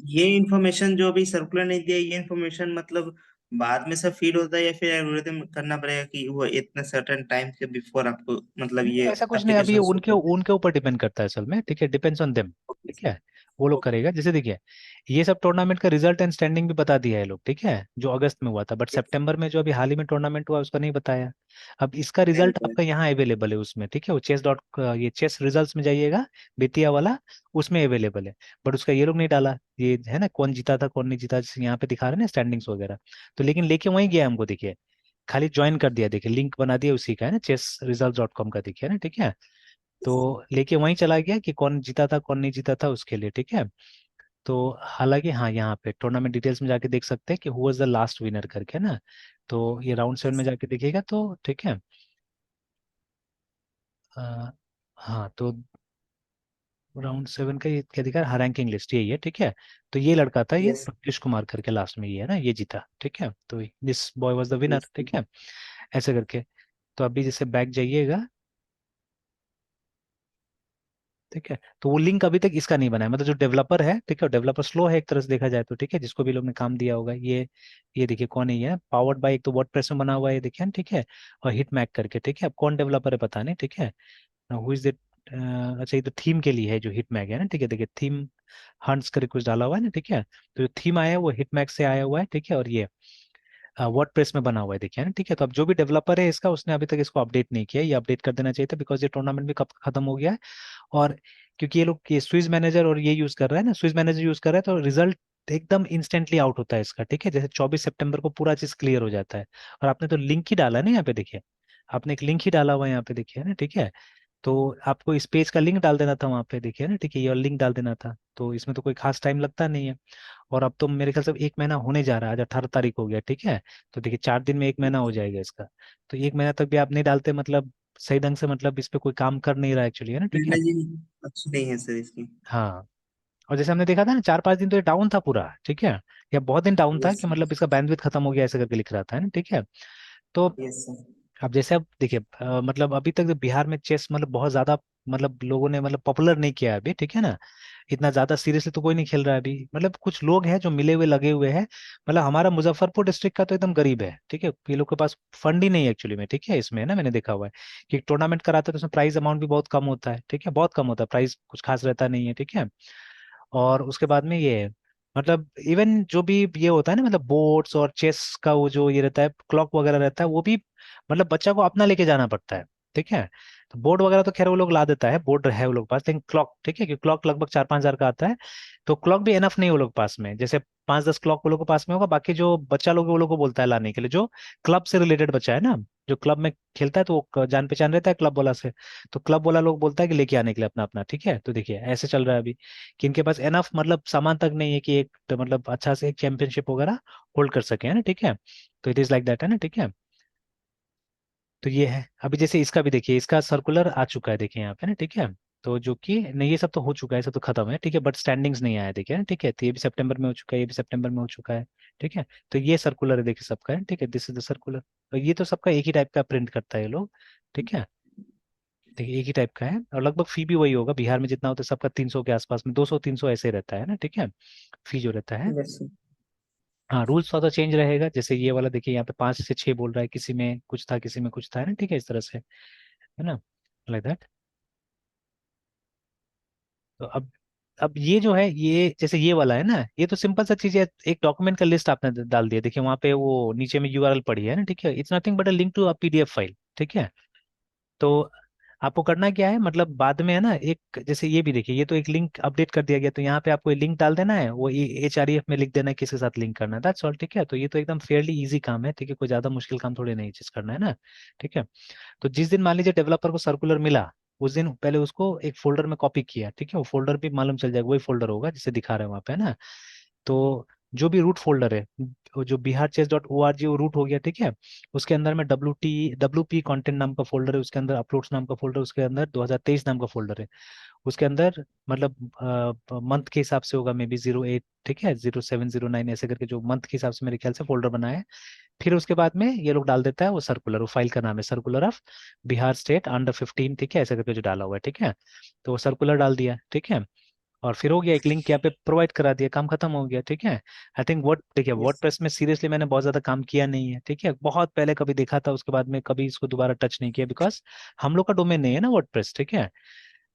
ये इंफॉर्मेशन जो अभी सर्कुलर नहीं दिया, ये इंफॉर्मेशन मतलब बाद में सब फीड होता है, या फिर एल्गोरिथम करना पड़ेगा कि वो इतने सर्टेन टाइम के बिफोर आपको मतलब नहीं ये ऐसा कुछ नहीं, अभी ये एप्लीकेशन शो उनके करते उनके ऊपर डिपेंड करता है असल में, ठीक है, डिपेंड्स ऑन देम, हैं? ठीक है, वो लोग करेगा। जैसे देखिए ये सब टूर्नामेंट का रिजल्ट एंड स्टैंडिंग भी बता दिया है लोग, ठीक है, जो अगस्त में हुआ था, बट सितंबर में जो अभी हाल ही में टूर्नामेंट हुआ उसका नहीं बताया। अब इसका नहीं रिजल्ट बताया। आपका यहाँ अवेलेबल है उसमें, ठीक है, वो ये चेस रिजल्ट्स में जाइएगा, बेतिया वाला, उसमें अवेलेबल है, बट उसका ये लोग नहीं डाला, ये है ना, कौन जीता था कौन नहीं जीता, जैसे यहाँ पे दिखा रहे हैं ना स्टैंडिंग्स वगैरह, तो लेकिन लेके वहीं गया हमको, देखिए खाली ज्वाइन कर दिया, देखिए लिंक बना दिया उसी का, है ना, chessresults.com का, देखिए ना, ठीक है। तो लेके वहीं चला गया कि कौन जीता था कौन नहीं जीता था उसके लिए, ठीक है। तो हालांकि हाँ, यहाँ पे टूर्नामेंट डिटेल्स में जाके देख सकते हैं कि who was the last winner करके ना, तो ये राउंड 7 में जाके देखिएगा तो ठीक है। अ, हाँ, तो राउंड 7 का ये क्या दिखा रहा है, रैंकिंग लिस्ट यही है, ठीक है। तो ये लड़का था, ये यस। प्रत्युष कुमार करके लास्ट में ये है ना, ये जीता, ठीक है, तो this boy was the winner, yes. ठीक है, ऐसे करके। तो अभी जैसे बैक जाइएगा, ठीक है। तो वो लिंक अभी तक इसका नहीं बना है, मतलब जो डेवलपर है, ठीक है, डेवलपर स्लो है एक तरह से देखा जाए तो, ठीक है, जिसको भी लोग ने काम दिया होगा। ये देखिए कौन है, ये पावर्ड बाय, एक तो वर्डप्रेस में बना हुआ है, ये देखिए, ठीक है, और हिट मैक करके, ठीक है। अब कौन डेवलपर है पता नहीं, ठीक है, हु इज इट। अच्छा, ये तो थीम के लिए है जो हिट मैक है ना, ठीक है, देखिए थीम हंट्स करके कुछ डाला हुआ है ना, ठीक है। तो जो थीम आया है वो हिट मैक से आया हुआ है, ठीक है, और ये वर्डप्रेस में बना हुआ है, देखिए ना, ठीक है। तो अब जो भी डेवलपर है इसका, उसने अभी तक इसको अपडेट नहीं किया, ये अपडेट कर देना चाहिए था, बिकॉज ये टूर्नामेंट भी कब खत्म हो गया है। और क्योंकि ये लोग ये स्विज मैनेजर और ये यूज कर रहा है ना, स्विज मैनेजर यूज कर रहा है, तो रिजल्ट एकदम इंस्टेंटली आउट होता है इसका, ठीक है, जैसे 24 सितंबर को पूरा चीज क्लियर हो जाता है। और आपने तो लिंक ही डाला है ना यहाँ पे, देखिए, आपने एक लिंक ही डाला हुआ है यहाँ पे, देखिए ना, ठीक है। तो आपको इस पेज का लिंक डाल देना था वहाँ पे, देखिए ना, ठीक है, ये लिंक डाल देना था, तो इसमें तो कोई खास टाइम लगता नहीं है। और अब तो मेरे ख्याल से 1 महीना होने जा रहा है, आज 18 तारीख हो गया, ठीक है। तो देखिए 4 दिन में 1 महीना हो जाएगा इसका। तो 1 महीना तक भी आप नहीं डालते, मतलब सही ढंग से, मतलब इस पे कोई काम कर नहीं रहा एक्चुअली, है ना, ठीक है। मैनेजिंग अच्छी नहीं है सर इसकी। हाँ, और जैसे हमने देखा था ना, 4-5 दिन तो ये डाउन था पूरा, ठीक है, या बहुत दिन डाउन था, यस कि सर। मतलब इसका बैंडविड्थ खत्म हो गया ऐसे करके लिख रहा था, है ना, ठीक है। तो यस सर। अब जैसे अब देखिए, मतलब अभी तक तो बिहार में चेस मतलब बहुत ज्यादा, मतलब लोगों ने मतलब पॉपुलर नहीं किया है अभी, ठीक है ना। इतना ज्यादा सीरियसली तो कोई नहीं खेल रहा है अभी, मतलब कुछ लोग हैं जो मिले हुए लगे हुए हैं। मतलब हमारा मुजफ्फरपुर डिस्ट्रिक्ट का तो एकदम गरीब है, ठीक है, ये लोग के पास फंड ही नहीं है एक्चुअली में, ठीक है, इसमें है ना, मैंने देखा हुआ है कि टूर्नामेंट कराते हैं तो उसमें प्राइस अमाउंट भी बहुत कम होता है, ठीक है, बहुत कम होता है, प्राइस कुछ खास रहता नहीं है, ठीक है। और उसके बाद में ये, मतलब इवन जो भी ये होता है ना, मतलब बोर्ड्स और चेस का वो जो ये रहता है, क्लॉक वगैरह रहता है, वो भी मतलब बच्चा को अपना लेके जाना पड़ता है, ठीक है। तो बोर्ड वगैरह तो खैर वो लोग ला देता है, बोर्ड है वो लोग पास, लेकिन क्लॉक, ठीक है, क्योंकि क्लॉक लगभग 4-5 हजार का आता है। तो क्लॉक भी एनफ नहीं है वो लोग पास में, जैसे 5-10 क्लॉक वो लोग के पास में होगा, बाकी जो बच्चा लोग है, वो लोग को बोलता है लाने के लिए, जो क्लब से रिलेटेड बच्चा है ना, जो क्लब में खेलता है, तो वो जान पहचान रहता है क्लब वाला से। तो क्लब वाला लोग बोलता है कि लेके आने के लिए अपना अपना, ठीक है। तो देखिए ऐसे चल रहा है अभी, कि इनके पास एनफ मतलब सामान तक नहीं है कि एक तो मतलब अच्छा से एक चैंपियनशिप वगैरह होल्ड कर सके, है ना, ठीक है। तो इट इज लाइक दैट, है ना, ठीक है। तो ये है, अभी जैसे इसका भी देखिए, इसका सर्कुलर आ चुका है, देखिए यहाँ पे ना, ठीक है। तो जो कि नहीं, ये सब तो हो चुका है, सब तो खत्म है, ठीक है, बट स्टैंडिंग्स नहीं आया, देखिए ना, ठीक है। तो ये भी सितंबर में हो चुका है, ये भी सितंबर में हो चुका है, ठीक है। तो ये सर्कुलर है, देखिए सबका है, ठीक है, दिस इज द सर्कुलर। तो ये तो सबका एक ही टाइप का प्रिंट करता है ये लोग, ठीक है। देखिए एक ही टाइप का है, और लगभग फी भी वही होगा, बिहार में जितना होता है सबका 300 के आसपास में, 200-300 ऐसे रहता है ना, ठीक है, फी जो रहता है। Yes sir. हाँ, रूल्स थोड़ा चेंज रहेगा, जैसे ये वाला देखिए यहाँ पे 5 से 6 बोल रहा है, किसी में कुछ था, किसी में कुछ था, है ना, ठीक है, इस तरह से, है ना, लाइक दैट। तो अब ये जो है, ये जैसे ये वाला है ना, ये तो सिंपल सा चीज है, एक डॉक्यूमेंट का लिस्ट आपने डाल दिया, देखिए वहाँ पे वो नीचे में यूआरएल पड़ी है ना, ठीक है, it's nothing but a link to a PDF file, ठीक है। तो आपको करना क्या है, मतलब बाद में है ना, एक जैसे ये भी देखिए, ये तो एक लिंक अपडेट कर दिया गया, तो यहाँ पे आपको एक लिंक डाल देना है, वो HREF में लिख देना है किसके साथ लिंक करना है, दैट्स ऑल, ठीक है। तो ये तो एकदम फेयरली इजी काम है, ठीक है, कोई ज्यादा मुश्किल काम थोड़ी नहीं चीज करना है ना, ठीक है। तो जिस दिन मान लीजिए डेवलपर को सर्कुलर मिला, उस दिन पहले उसको एक फोल्डर में कॉपी किया, ठीक है, वो फोल्डर भी मालूम चल जाएगा, वही फोल्डर होगा जिसे दिखा रहे हैं वहाँ पे, है ना। तो जो भी रूट फोल्डर है, वो जो Bihar chess dot O R G, वो रूट हो गया, ठीक है। उसके अंदर में WP कंटेंट नाम का फोल्डर है, उसके अंदर अपलोड्स नाम का फोल्डर, उसके अंदर 2023 नाम का फोल्डर है, उसके अंदर मतलब मंथ के हिसाब से होगा, मे बी 08, ठीक है, 0709 ऐसे करके जो मंथ के हिसाब से मेरे ख्याल से फोल्डर बनाया है। फिर उसके बाद में ये लोग डाल देता है वो सर्कुलर, वो फाइल का नाम है circular of Bihar state under 15, ठीक है, ऐसे करके जो डाला हुआ है, ठीक है। तो वो सर्कुलर डाल दिया, ठीक है, और फिर हो गया, एक लिंक यहाँ पे प्रोवाइड करा दिया, काम खत्म हो गया, ठीक है। आई थिंक वर्ड, देखिए यस। वर्डप्रेस में सीरियसली मैंने बहुत ज्यादा काम किया नहीं है, ठीक है, बहुत पहले कभी देखा था, उसके बाद में कभी इसको दोबारा टच नहीं किया, बिकॉज हम लोग का डोमेन नहीं है ना वर्डप्रेस, ठीक है।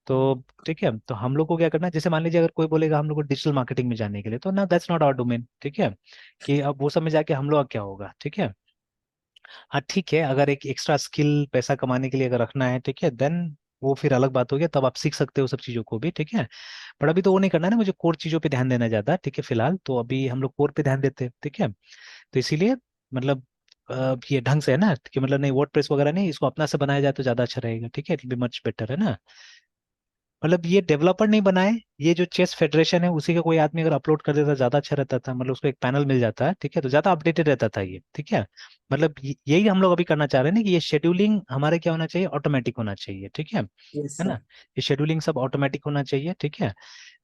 तो ठीक है, तो हम लोग को क्या करना है, जैसे मान लीजिए अगर कोई बोलेगा हम लोग को डिजिटल मार्केटिंग में जाने के लिए, तो ना, दैट्स नॉट आवर डोमेन, ठीक है, कि अब वो सब में जाके हम लोग का क्या होगा, ठीक है। हाँ ठीक है, अगर एक एक्स्ट्रा स्किल पैसा कमाने के लिए अगर रखना है, ठीक है, देन वो फिर अलग बात हो गया, तब आप सीख सकते हो सब चीजों को भी, ठीक है। पर अभी तो वो नहीं करना है ना, मुझे कोर चीजों पे ध्यान देना ज्यादा, ठीक है, फिलहाल तो अभी हम लोग कोर पे ध्यान देते हैं, ठीक है। तो इसीलिए मतलब ये ढंग से है ना, कि मतलब नहीं वर्डप्रेस वगैरह नहीं, इसको अपना से बनाया जाए तो ज्यादा अच्छा रहेगा, ठीक है, इट बी मच बेटर, है ना। मतलब ये डेवलपर नहीं बनाए, ये जो चेस फेडरेशन है उसी का कोई आदमी अगर अपलोड कर देता ज्यादा अच्छा रहता था, मतलब उसको एक पैनल मिल जाता है, ठीक है, तो ज्यादा अपडेटेड रहता था ये, ठीक है। मतलब यही हम लोग अभी करना चाह रहे हैं ना, कि ये शेड्यूलिंग हमारे क्या होना चाहिए, ऑटोमेटिक होना चाहिए, ठीक यस है ना। सर। ये शेड्यूलिंग सब ऑटोमेटिक होना चाहिए, ठीक है।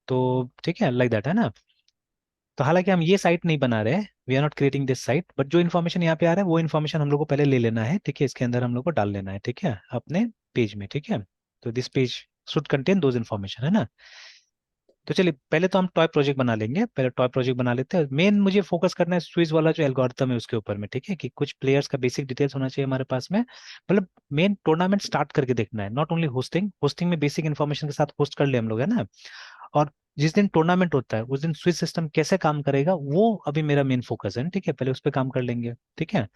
तो ठीक है, लाइक दैट, है ना। तो हालांकि हम ये साइट नहीं बना रहे, we are not creating this site, but जो इन्फॉर्मेशन यहाँ पे आ रहा है वो इन्फॉर्मेशन हम लोग को पहले ले लेना है, ठीक है, इसके अंदर हम लोग को डाल लेना है, ठीक है, अपने पेज में, ठीक है। तो this page should contain those information, है ना। तो चलिए पहले तो हम टॉय प्रोजेक्ट बना लेंगे, पहले टॉय प्रोजेक्ट बना लेते हैं। मेन मुझे फोकस करना है स्विच वाला जो एल्गोरिथम है उसके ऊपर में, ठीक है, कि कुछ प्लेयर्स का बेसिक डिटेल्स होना चाहिए हमारे पास में, मतलब मेन टूर्नामेंट स्टार्ट करके देखना है, नॉट ओनली होस्टिंग। होस्टिंग में बेसिक इन्फॉर्मेशन के साथ होस्ट कर ले हम लोग, है ना। और जिस दिन टूर्नामेंट होता है उस दिन स्विच सिस्टम कैसे काम करेगा वो अभी मेरा मेन फोकस है, ठीक है, पहले उस पर काम कर लेंगे, ठीक है।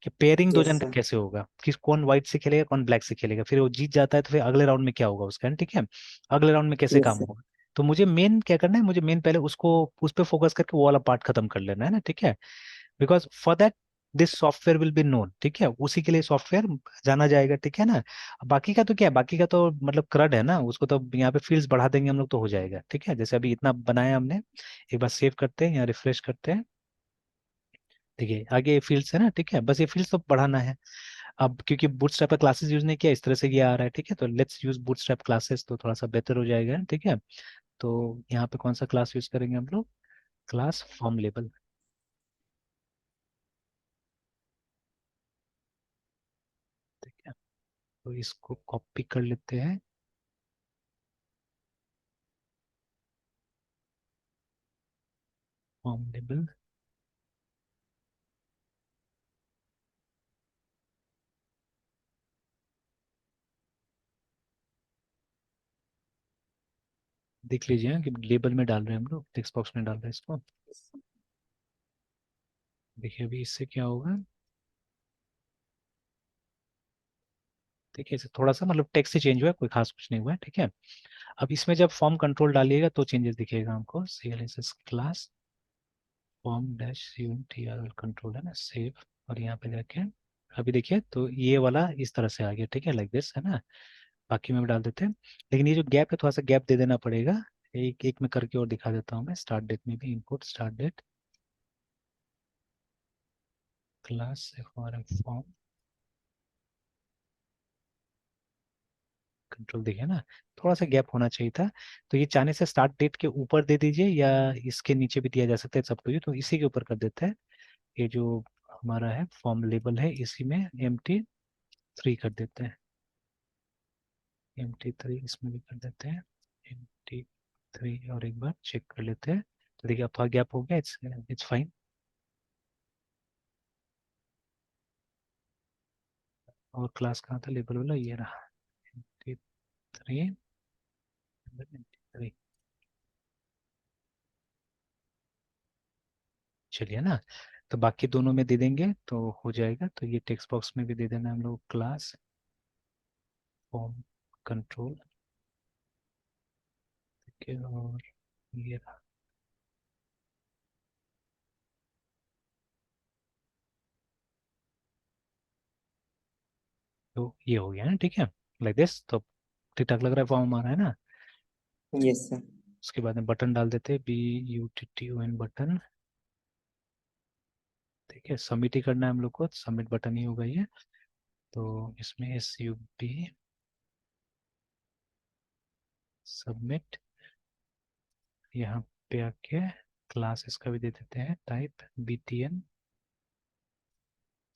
कि पेयरिंग दो यस जन का सर। कैसे होगा, कि कौन व्हाइट से खेलेगा कौन ब्लैक से खेलेगा, फिर वो जीत जाता है तो फिर अगले राउंड में क्या होगा उसका, ठीक है, अगले राउंड में कैसे यस काम सर। होगा। तो मुझे मेन क्या करना है, मुझे मेन पहले उसको उस पर फोकस करके वो वाला पार्ट खत्म कर लेना है ना, ठीक है। Because for that this software will be known, ठीक है, उसी के लिए सॉफ्टवेयर जाना जाएगा, ठीक है ना। बाकी का तो क्या है, बाकी का तो मतलब क्रड है ना, उसको तो यहाँ पे फील्ड्स बढ़ा देंगे हम लोग तो हो जाएगा, ठीक है, जैसे अभी इतना बनाया हमने। एक बार सेव करते हैं या रिफ्रेश करते हैं, देखिए आगे ये फील्ड्स है ना, ठीक है, बस ये फील्ड्स तो बढ़ाना है। अब क्योंकि बूटस्ट्रैप का क्लासेस यूज नहीं किया, इस तरह से ये आ रहा है, ठीक है, तो लेट्स यूज बूटस्ट्रैप क्लासेस तो थोड़ा सा बेहतर हो जाएगा, ठीक है। तो यहाँ पे कौन सा क्लास यूज करेंगे हम लोग, क्लास फॉर्म लेबल, ठीक है। तो इसको कॉपी कर लेते हैं, फॉर्म लेबल, देख लीजिए कि लेबल में डाल रहे हैं हम लोग, टेक्स्ट बॉक्स में डाल रहे हैं इसको। देखिए अभी इससे क्या होगा, ठीक है, इसे थोड़ा सा मतलब टेक्स्ट से चेंज हुआ है, कोई खास कुछ नहीं हुआ है, ठीक है। अब इसमें जब फॉर्म कंट्रोल डालिएगा तो चेंजेस दिखेगा हमको, CLSS class form dash UNTRL control, है ना, सेव। और यहाँ पे जाके अभी देखिए तो ये वाला इस तरह से आ गया, ठीक है, लाइक दिस, है ना। बाकी में भी डाल देते हैं, लेकिन ये जो गैप है थोड़ा सा गैप दे देना पड़ेगा। एक एक में करके और दिखा देता हूँ मैं, स्टार्ट डेट में भी input start date, class FRM form control, देखिए ना, थोड़ा सा गैप होना चाहिए था। तो ये चाहने से स्टार्ट डेट के ऊपर दे दीजिए या इसके नीचे भी दिया जा सकता है, सब टू यू, तो इसी के ऊपर कर देते हैं। ये जो हमारा है फॉर्म लेबल है इसी में MT3 कर देते हैं, MT3 इसमें भी कर देते हैं, MT3, और एक बार चेक कर लेते हैं। तो देखिए अब थोड़ा गैप हो गया, इट्स इट्स फाइन। और क्लास कहाँ था, लेबल वाला ये रहा, MT3, MT3, चलिए ना। तो बाकी दोनों में दे देंगे तो हो जाएगा, तो ये टेक्स्ट बॉक्स में भी दे देना हम लोग, क्लास फॉर्म कंट्रोल, ठीक है, और ये रहा। तो ये हो गया ना, ठीक है, लाइक दिस, तो ठीक ठाक लग रहा है फॉर्म हमारा, है ना। Yes sir. उसके बाद में बटन डाल देते हैं, BUTTON बटन, ठीक है, सबमिट ही करना है हम लोग को, सबमिट बटन ही होगा ये। तो इसमें SUB सबमिट, यहाँ पे आके क्लास इसका भी दे देते हैं type BTN,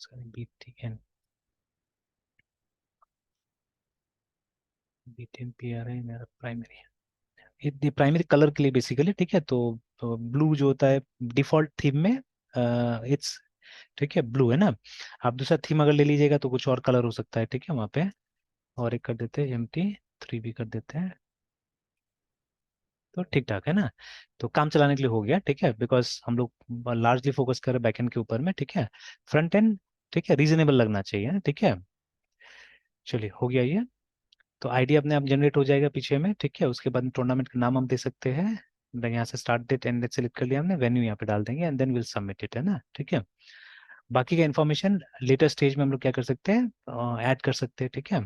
sorry BTN PRI मेरा प्राइमरी, ये प्राइमरी कलर के लिए बेसिकली, ठीक है। तो ब्लू जो होता है डिफॉल्ट थीम में, इट्स, ठीक है, ब्लू है ना। आप दूसरा थीम अगर ले लीजिएगा तो कुछ और कलर हो सकता है, ठीक है, वहाँ पे। और एक कर देते हैं MT3 भी कर देते हैं, तो ठीक ठाक है ना। तो काम चलाने के लिए हो गया, ठीक है, बिकॉज हम लोग लार्जली फोकस कर रहे हैं बैकएंड के ऊपर में, ठीक है। फ्रंट एंड, ठीक है, रीजनेबल लगना चाहिए, ठीक है। चलिए हो गया ये। तो आईडी अपने आप जनरेट हो जाएगा पीछे में, ठीक है। उसके बाद टूर्नामेंट का नाम हम दे सकते हैं, यहाँ से start date end date select कर लिया हमने, वेन्यू यहाँ पे डाल देंगे and then will submit it, है ना, ठीक है। बाकी का इन्फॉर्मेशन लेटर स्टेज में हम लोग क्या कर सकते हैं, ऐड कर सकते हैं, ठीक है।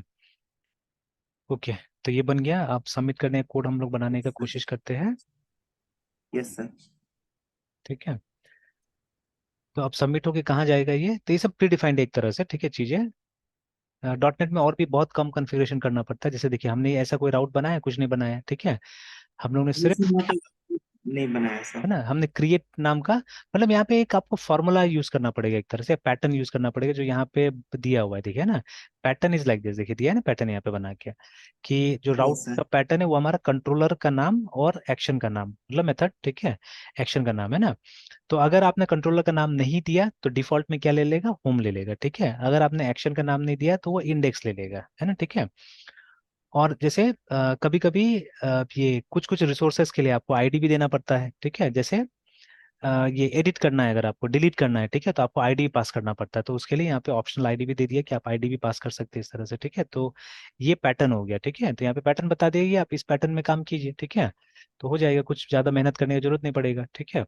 ओके, तो ये बन गया। आप सबमिट करने का कोड हम लोग बनाने का कोशिश करते हैं, यस सर। ठीक है। तो अब सबमिट होके कहाँ जाएगा ये, तो ये सब प्री डिफाइंड एक तरह से, ठीक है, चीजें। डॉट नेट में और भी बहुत कम कॉन्फ़िगरेशन करना पड़ता है, जैसे देखिए हमने ऐसा कोई राउट बनाया है, कुछ नहीं बनाया है, ठीक है। हम लोग ने जैसे सिर्फ, यहाँ पे नहीं बनाया सर। है ना, हमने क्रिएट नाम का मतलब यहाँ पे एक आपको फॉर्मूला यूज करना पड़ेगा, एक तरह से पैटर्न यूज करना पड़ेगा जो यहाँ पे दिया हुआ है, देखिए ना। पैटर्न इज लाइक दिस, देखिए दिया है ना पैटर्न यहाँ पे बना के, कि जो राउट यस सर। का पैटर्न है वो हमारा कंट्रोलर का नाम और एक्शन का नाम, मतलब मेथड, ठीक है, एक्शन का नाम है ना। तो अगर आपने कंट्रोलर का नाम नहीं दिया तो डिफॉल्ट में क्या ले लेगा, होम ले लेगा, ठीक है। अगर आपने एक्शन का नाम नहीं दिया तो वो इंडेक्स ले लेगा, है ना, ठीक है। और जैसे कभी कभी ये कुछ कुछ रिसोर्सेज के लिए आपको आईडी भी देना पड़ता है, ठीक है। जैसे ये एडिट करना है, अगर आपको डिलीट करना है, ठीक है, तो आपको आईडी पास करना पड़ता है, तो उसके लिए यहाँ पे ऑप्शनल आईडी भी दे दिया कि आप आईडी भी पास कर सकते हैं इस तरह से, ठीक है। तो ये पैटर्न हो गया, ठीक है। तो यहाँ पे पैटर्न बता देगा, आप इस पैटर्न में काम कीजिए, ठीक है। तो हो जाएगा, कुछ ज्यादा मेहनत करने की जरूरत नहीं पड़ेगा, ठीक है।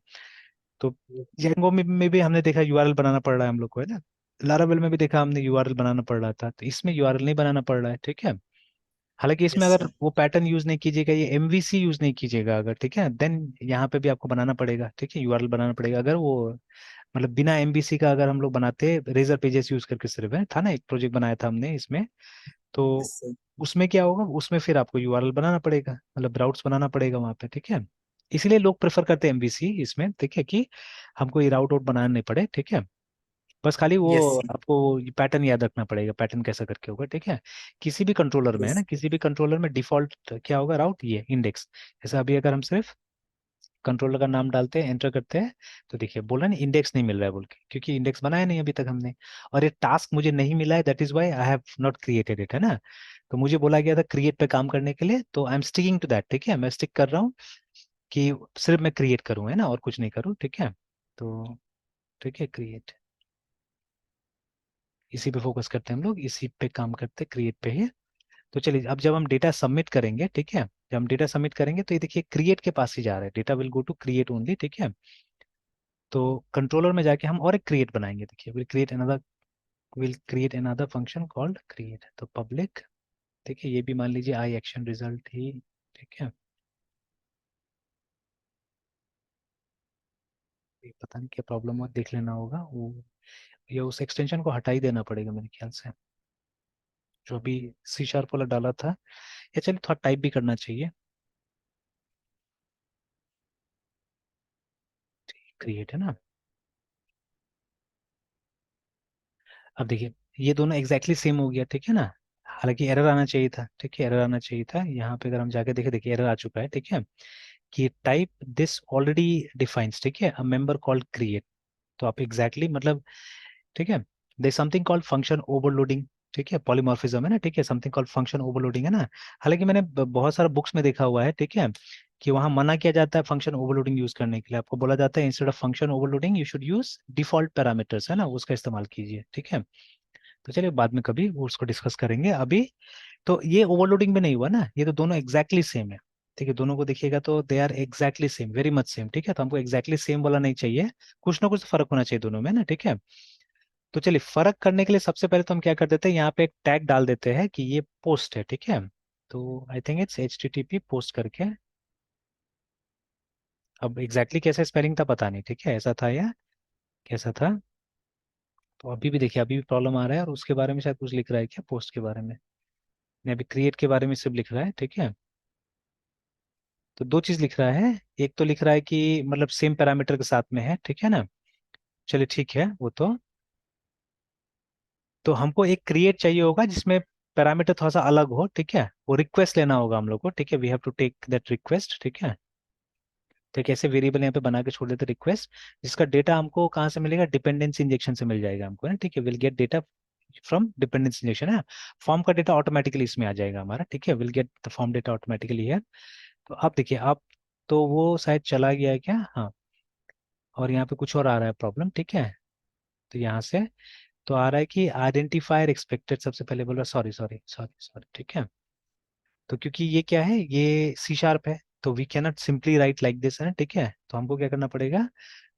तो जेंगो में भी हमने देखा यूआरएल बनाना पड़ रहा है हम लोग को, है ना। लारावेल में भी देखा हमने यूआरएल बनाना पड़ रहा था, तो इसमें यूआरएल नहीं बनाना पड़ रहा है, ठीक है। हालांकि इसमें यस अगर सर। वो पैटर्न यूज नहीं कीजिएगा, ये एमवीसी यूज नहीं कीजिएगा अगर, ठीक है, देन यहाँ पे भी आपको बनाना पड़ेगा, ठीक है, यूआरएल बनाना पड़ेगा। अगर वो मतलब बिना एमवीसी का अगर हम लोग बनाते, रेजर पेजेस यूज करके, सिर्फ है था ना, एक प्रोजेक्ट बनाया था हमने इसमें, तो यस सर। उसमें क्या होगा, उसमें फिर आपको यूआरएल बनाना पड़ेगा, मतलब राउट्स बनाना पड़ेगा वहां पे, ठीक है। इसीलिए लोग प्रेफर करते हैं एमवीसी इसमें, ठीक है, कि हमको ये राउट आउट बनाना नहीं पड़े, ठीक है। बस खाली वो यस सर। आपको पैटर्न याद रखना पड़ेगा, पैटर्न कैसा करके होगा, ठीक है। किसी भी कंट्रोलर में, है ना, यस। किसी भी कंट्रोलर में डिफॉल्ट क्या होगा, राउट, ये इंडेक्स। जैसे अभी अगर हम सिर्फ कंट्रोलर का नाम डालते हैं, एंटर करते हैं, तो देखिए बोला ना इंडेक्स नहीं मिल रहा है बोल के, क्योंकि इंडेक्स बनाया नहीं अभी तक हमने। और ये टास्क मुझे नहीं मिला है, that is why I have not created it, है ना। तो मुझे बोला गया था क्रिएट पे काम करने के लिए, तो I am sticking to that, ठीक है, मैं स्टिक कर रहा हूँ कि सिर्फ मैं क्रिएट करूँ, है ना, और कुछ नहीं करूँ, ठीक है। तो ठीक है, क्रिएट, इसी पे फोकस करते हैं हम लोग, इसी पे काम करते हैं, क्रिएट पे ही। तो चलिए, अब जब हम डेटा सबमिट करेंगे, ठीक है, जब हम डेटा सबमिट करेंगे तो ये देखिए क्रिएट के पास ही जा रहा है, data will go to create only, ठीक है। तो कंट्रोलर में जाके हम और एक क्रिएट बनाएंगे, देखिए will create another function called create, तो पब्लिक, ठीक है, ये भी मान लीजिए आई एक्शन रिजल्ट ही, ठीक है। ये पता नहीं क्या प्रॉब्लम हुआ, देख लेना होगा वो, या उस एक्सटेंशन को हटा ही देना पड़ेगा मेरे ख्याल से, जो अभी सी शार्प वाला डाला था। या चलिए थोड़ा टाइप भी करना चाहिए, क्रिएट, है ना। अब देखिए ये दोनों एग्जैक्टली सेम हो गया, ठीक है ना। हालांकि एरर आना चाहिए था, ठीक है, एरर आना चाहिए था यहाँ पे, अगर हम जाके देखें, देखिए एरर आ चुका है, ठीक है, कि टाइप दिस ऑलरेडी डिफाइंस, ठीक है, अ मेंबर कॉल्ड क्रिएट। तो आप एग्जैक्टली मतलब, ठीक है, they something called function overloading, ठीक है, पॉलीमॉर्फिज्म है ना, ठीक है, समथिंग कॉल्ड फंक्शन ओवरलोडिंग, है ना। हालांकि मैंने बहुत सारे बुक्स में देखा हुआ है, ठीक है, कि वहां मना किया जाता है फंक्शन ओवरलोडिंग यूज करने के लिए, आपको बोला जाता है instead of function overloading you should use default parameters, है ना, उसका इस्तेमाल कीजिए, ठीक है। तो चलिए बाद में कभी वो उसको डिस्कस करेंगे, अभी तो ये ओवरलोडिंग में नहीं हुआ ना, ये तो दोनों एग्जैक्टली सेम है, ठीक है, दोनों को देखिएगा तो they are exactly same, very much same, ठीक है। तो हमको एग्जैक्टली सेम वाला नहीं चाहिए, कुछ ना कुछ तो फर्क होना चाहिए दोनों में ना, ठीक है। तो चलिए फर्क करने के लिए सबसे पहले तो हम क्या कर देते हैं, यहाँ पे एक टैग डाल देते हैं कि ये पोस्ट है, ठीक है। तो I think it's HTTP post करके, अब एग्जैक्टली कैसे स्पेलिंग था पता नहीं, ठीक है, ऐसा था या कैसा था। तो अभी भी देखिए, अभी भी प्रॉब्लम आ रहा है, और उसके बारे में शायद कुछ लिख रहा है क्या, पोस्ट के बारे में, नहीं अभी क्रिएट के बारे में सिर्फ लिख रहा है, ठीक है। तो दो चीज लिख रहा है, एक तो लिख रहा है कि मतलब सेम पैरामीटर के साथ में है, ठीक है ना। चलिए ठीक है वो तो हमको एक क्रिएट चाहिए होगा जिसमें पैरामीटर थोड़ा सा अलग हो, ठीक है, वो रिक्वेस्ट लेना होगा हम लोग को, ठीक है, we have to take that request, ठीक है। तो एक ऐसे वेरिएबल यहाँ पे बना के छोड़ देते रिक्वेस्ट, जिसका डेटा हमको कहाँ से मिलेगा, डिपेंडेंसी इंजेक्शन से मिल जाएगा हमको, है ना, ठीक है, will get data from dependency injection, है। फॉर्म का डेटा ऑटोमेटिकली इसमें आ जाएगा हमारा, ठीक है, will get the form data automatically है। तो अब देखिए, अब तो वो शायद चला गया है क्या, हाँ। और यहाँ पे कुछ और आ रहा है प्रॉब्लम, ठीक है। तो यहाँ से तो आ रहा है कि आइडेंटिफायर एक्सपेक्टेड, सबसे पहले बोल रहा, सॉरी सॉरी सॉरी सॉरी, ठीक है। तो क्योंकि ये क्या है, ये सी शार्प है, तो we cannot simply write like this, है ना, ठीक है। तो हमको क्या करना पड़ेगा,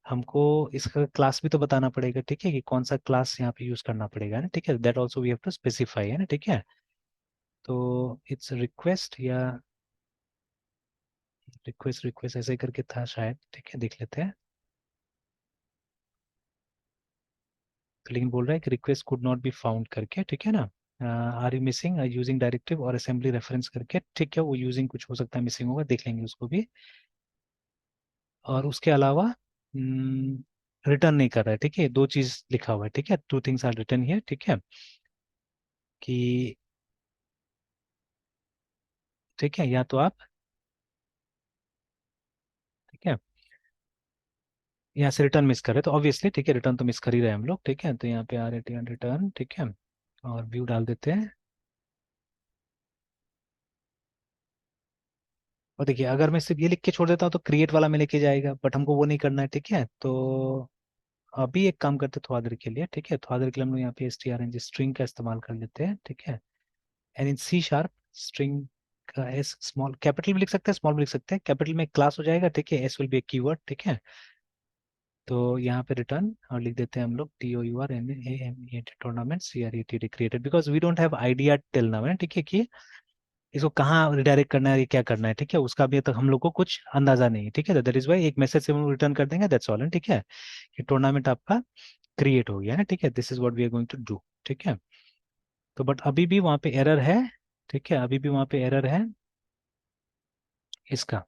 हमको इसका क्लास भी तो बताना पड़ेगा, ठीक है, कि कौन सा क्लास यहाँ पे यूज करना पड़ेगा, है ना, ठीक है, that also we have to specify, है ना, ठीक है। तो इट्स रिक्वेस्ट, या रिक्वेस्ट रिक्वेस्ट ऐसे करके था शायद, ठीक है, देख लेते हैं। तो लेकिन बोल रहा है कि request could not be found करके, ठीक है ना। Are you missing using directive or assembly reference करके, ठीक है, वो यूजिंग कुछ हो सकता है मिसिंग होगा, देख लेंगे उसको भी। और उसके अलावा रिटर्न नहीं कर रहा है, ठीक है। दो चीज लिखा हुआ है, ठीक है, two things are return here, ठीक है, कि ठीक है, या तो आप, ठीक है, यहाँ से रिटर्न मिस कर रहे हैं तो ऑब्वियसली, ठीक है, रिटर्न तो मिस कर ही रहे हैं हम लोग, ठीक है। तो यहाँ पे आर रिटर्न रिटर्न, ठीक है, और व्यू डाल देते हैं। और देखिए, अगर मैं सिर्फ ये लिख के छोड़ देता हूँ तो क्रिएट वाला में लेके जाएगा, बट हमको वो नहीं करना है, ठीक है। तो अभी एक काम करते हैं थोड़ा देर के लिए, ठीक है, थोड़ा देर के लिए हम लोग यहाँ पे strng स्ट्रिंग का इस्तेमाल कर लेते हैं, ठीक है। And in C sharp string का एस स्मॉल कैपिटल भी लिख सकते हैं, स्मॉल भी लिख सकते हैं, कैपिटल में क्लास हो जाएगा, ठीक है, S will be A keyword, ठीक है। तो यहाँ पे रिटर्न और लिख देते हैं हम लोग TOURNAMEAT tournament CREATED created, because we don't have idea till now है, ठीक है, कि इसको कहाँ रिडायरेक्ट करना है, ये क्या करना है, ठीक है, उसका अभी तक हम लोग को कुछ अंदाजा नहीं है, ठीक है। दैट इज वाई एक मैसेज से हम रिटर्न कर देंगे, दैट्स ऑल, ठीक है, कि टूर्नामेंट आपका क्रिएट हो गया है, ठीक है, this is what we are going to do, ठीक है। तो बट अभी भी वहाँ पे एरर है, ठीक है, अभी भी वहाँ पे एरर है इसका,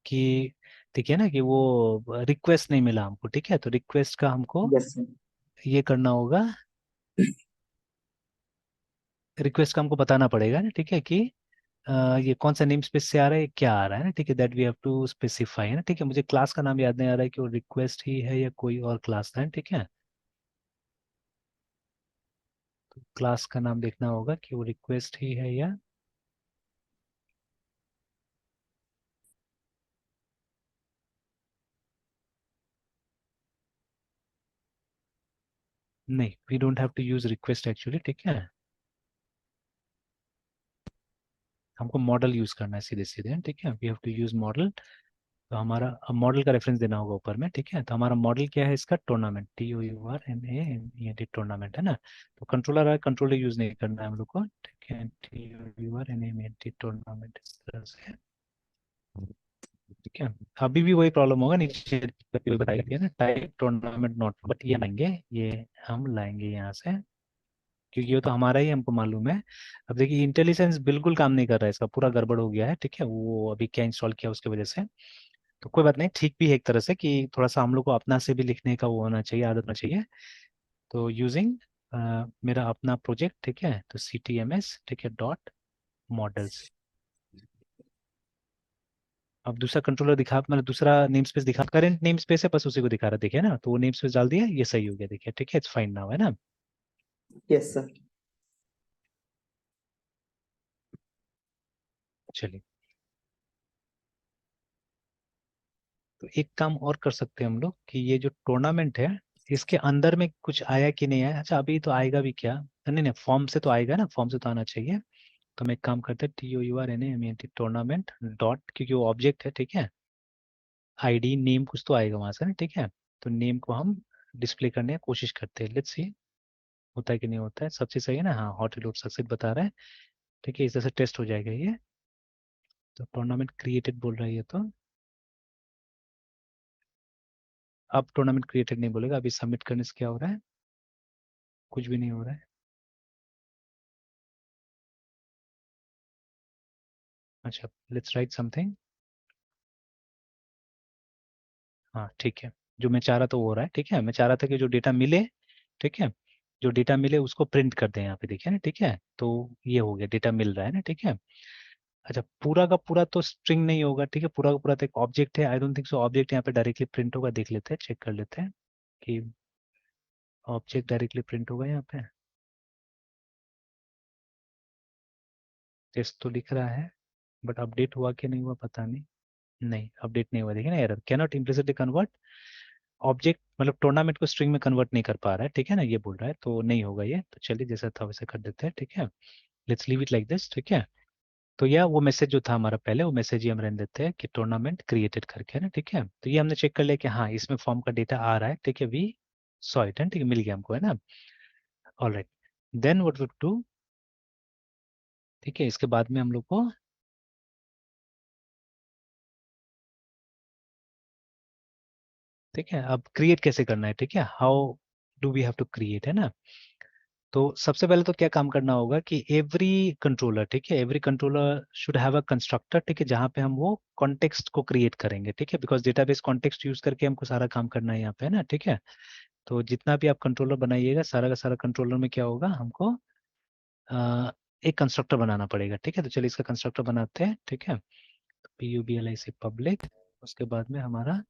कि ठीक है ना, कि वो रिक्वेस्ट नहीं मिला हमको, ठीक है। तो रिक्वेस्ट का हमको यस सर। ये करना होगा, रिक्वेस्ट का हमको बताना पड़ेगा ना, ठीक है, कि ये कौन सा नेम स्पेस से आ रहा है, क्या आ रहा है ना, ठीक है, that we have to specify है ना, ठीक है। मुझे क्लास का नाम याद नहीं आ रहा है कि वो रिक्वेस्ट ही है या कोई और क्लास था, ठीक है। तो क्लास का नाम देखना होगा कि वो रिक्वेस्ट ही है या नहीं। We don't have to use request actually, ठीक है, हमको मॉडल यूज करना है सीधे सीधे, ठीक है, we have to use model. तो हमारा मॉडल का रेफरेंस देना होगा ऊपर में, ठीक है। तो हमारा मॉडल क्या है इसका, टूर्नामेंट, TOURNAMEAT टूर्नामेंट है ना। तो कंट्रोलर है, कंट्रोलर यूज नहीं करना है हम लोग को, ठीक है, TOURNAMEAT टूर्नामेंट इस तरह से, ठीक है। अभी भी वही प्रॉब्लम होगा, नीचे बताई गई है ना, टाइप टूर्नामेंट नॉट, बट ये लाएंगे, ये हम लाएंगे यहाँ से, क्योंकि ये तो हमारा ही हमको मालूम है। अब देखिए, इंटेलिजेंस बिल्कुल काम नहीं कर रहा है, इसका पूरा गड़बड़ हो गया है, ठीक है, वो अभी क्या इंस्टॉल किया उसकी वजह से। तो कोई बात नहीं, ठीक भी है एक तरह से, कि थोड़ा सा हम लोग को अपना से भी लिखने का वो होना चाहिए, आदत होना चाहिए। तो यूजिंग मेरा अपना प्रोजेक्ट, ठीक है, तो CTMS, ठीक है, डॉट मॉडल्स। अब दूसरा कंट्रोलर दिखा, मतलब दूसरा नेम स्पेस दिखा, करंट नेम स्पेस है, बस उसी को दिखा रहा है, देखिए ना, तो वो नेम स्पेस डाल दिया, ये सही हो गया, देखिए, ठीक है, इट्स फाइन नाउ है ना। Yes sir. चलिए, तो एक काम और कर सकते हैं हम लोग, कि ये जो टूर्नामेंट है, इसके अंदर में कुछ आया कि नहीं आया। अच्छा, अभी तो आएगा भी क्या, नहीं नहीं, फॉर्म से तो आएगा ना, फॉर्म से तो आना चाहिए। तो हम एक काम करते हैं, TOURNAMEAT टूर्नामेंट डॉट, क्योंकि वो ऑब्जेक्ट है, ठीक है, ID नेम कुछ तो आएगा वहां से ना, ठीक है। तो नेम को हम डिस्प्ले करने की कोशिश करते हैं, लेट्स सी होता है कि नहीं होता है, सब चीज सही है ना, हाँ, हॉट रिलोड सक्सेस बता रहा है, ठीक है, इस तरह से टेस्ट हो जाएगा ये। तो टूर्नामेंट क्रिएटेड बोल रहा है ये तो, अब टूर्नामेंट क्रिएटेड नहीं बोलेगा, अभी सबमिट करने से क्या हो रहा है, कुछ भी नहीं हो रहा है। अच्छा, लेट्स राइट समथिंग, हाँ ठीक है, जो मैं चाह रहा था वो हो रहा है, ठीक है। मैं चाह रहा था कि जो डेटा मिले, ठीक है, जो डेटा मिले उसको प्रिंट कर दें यहाँ पे, देखिए ना, ठीक है, तो ये हो गया, डेटा मिल रहा है ना, ठीक है। अच्छा, पूरा का पूरा तो स्ट्रिंग नहीं होगा, ठीक है, पूरा का पूरा तो एक ऑब्जेक्ट है, I don't think so object यहाँ पे डायरेक्टली प्रिंट होगा, देख लेते हैं, चेक कर लेते हैं कि ऑब्जेक्ट डायरेक्टली प्रिंट होगा यहाँ पे। टेस्ट तो लिख रहा है, बट अपडेट हुआ कि नहीं हुआ पता नहीं, नहीं अपडेट नहीं हुआ, देखिए ना, error can not implicitly convert object, मतलब टूर्नामेंट को स्ट्रिंग में कन्वर्ट नहीं कर पा रहा है, ठीक है ना, ये बोल रहा है, तो नहीं होगा ये, तो चलिए जैसा था वैसे कर देते हैं, ठीक है, let's leave it like this, ठीक है। तो यह वो मैसेज जो था हमारा पहले, वो मैसेज ही हम रहने देते हैं कि टूर्नामेंट क्रिएटेड करके, है ना, ठीक है। तो ये हमने चेक कर लिया कि हाँ, इसमें फॉर्म का डेटा आ रहा है, ठीक है, वी सॉ इट, है, ठीक है, मिल गया हमको, है ना। All right, then what would do, ठीक है, इसके बाद में हम लोग को, ठीक है, अब क्रिएट कैसे करना है, ठीक है, how do we have to create, है ना। तो सबसे पहले तो क्या काम करना होगा कि एवरी कंट्रोलर, ठीक है, every controller should have a constructor, ठीक है, जहाँ पे हम वो कॉन्टेक्स्ट को क्रिएट करेंगे, ठीक है, बिकॉज डेटाबेस कॉन्टेक्स्ट यूज करके हमको सारा काम करना है यहाँ पे, है ना, ठीक है। तो जितना भी आप कंट्रोलर बनाइएगा, सारा का सारा कंट्रोलर में क्या होगा, हमको एक कंस्ट्रक्टर बनाना पड़ेगा, ठीक है। तो चलिए इसका कंस्ट्रक्टर बनाते हैं, ठीक है। PUBLIC पब्लिक, उसके बाद में हमारा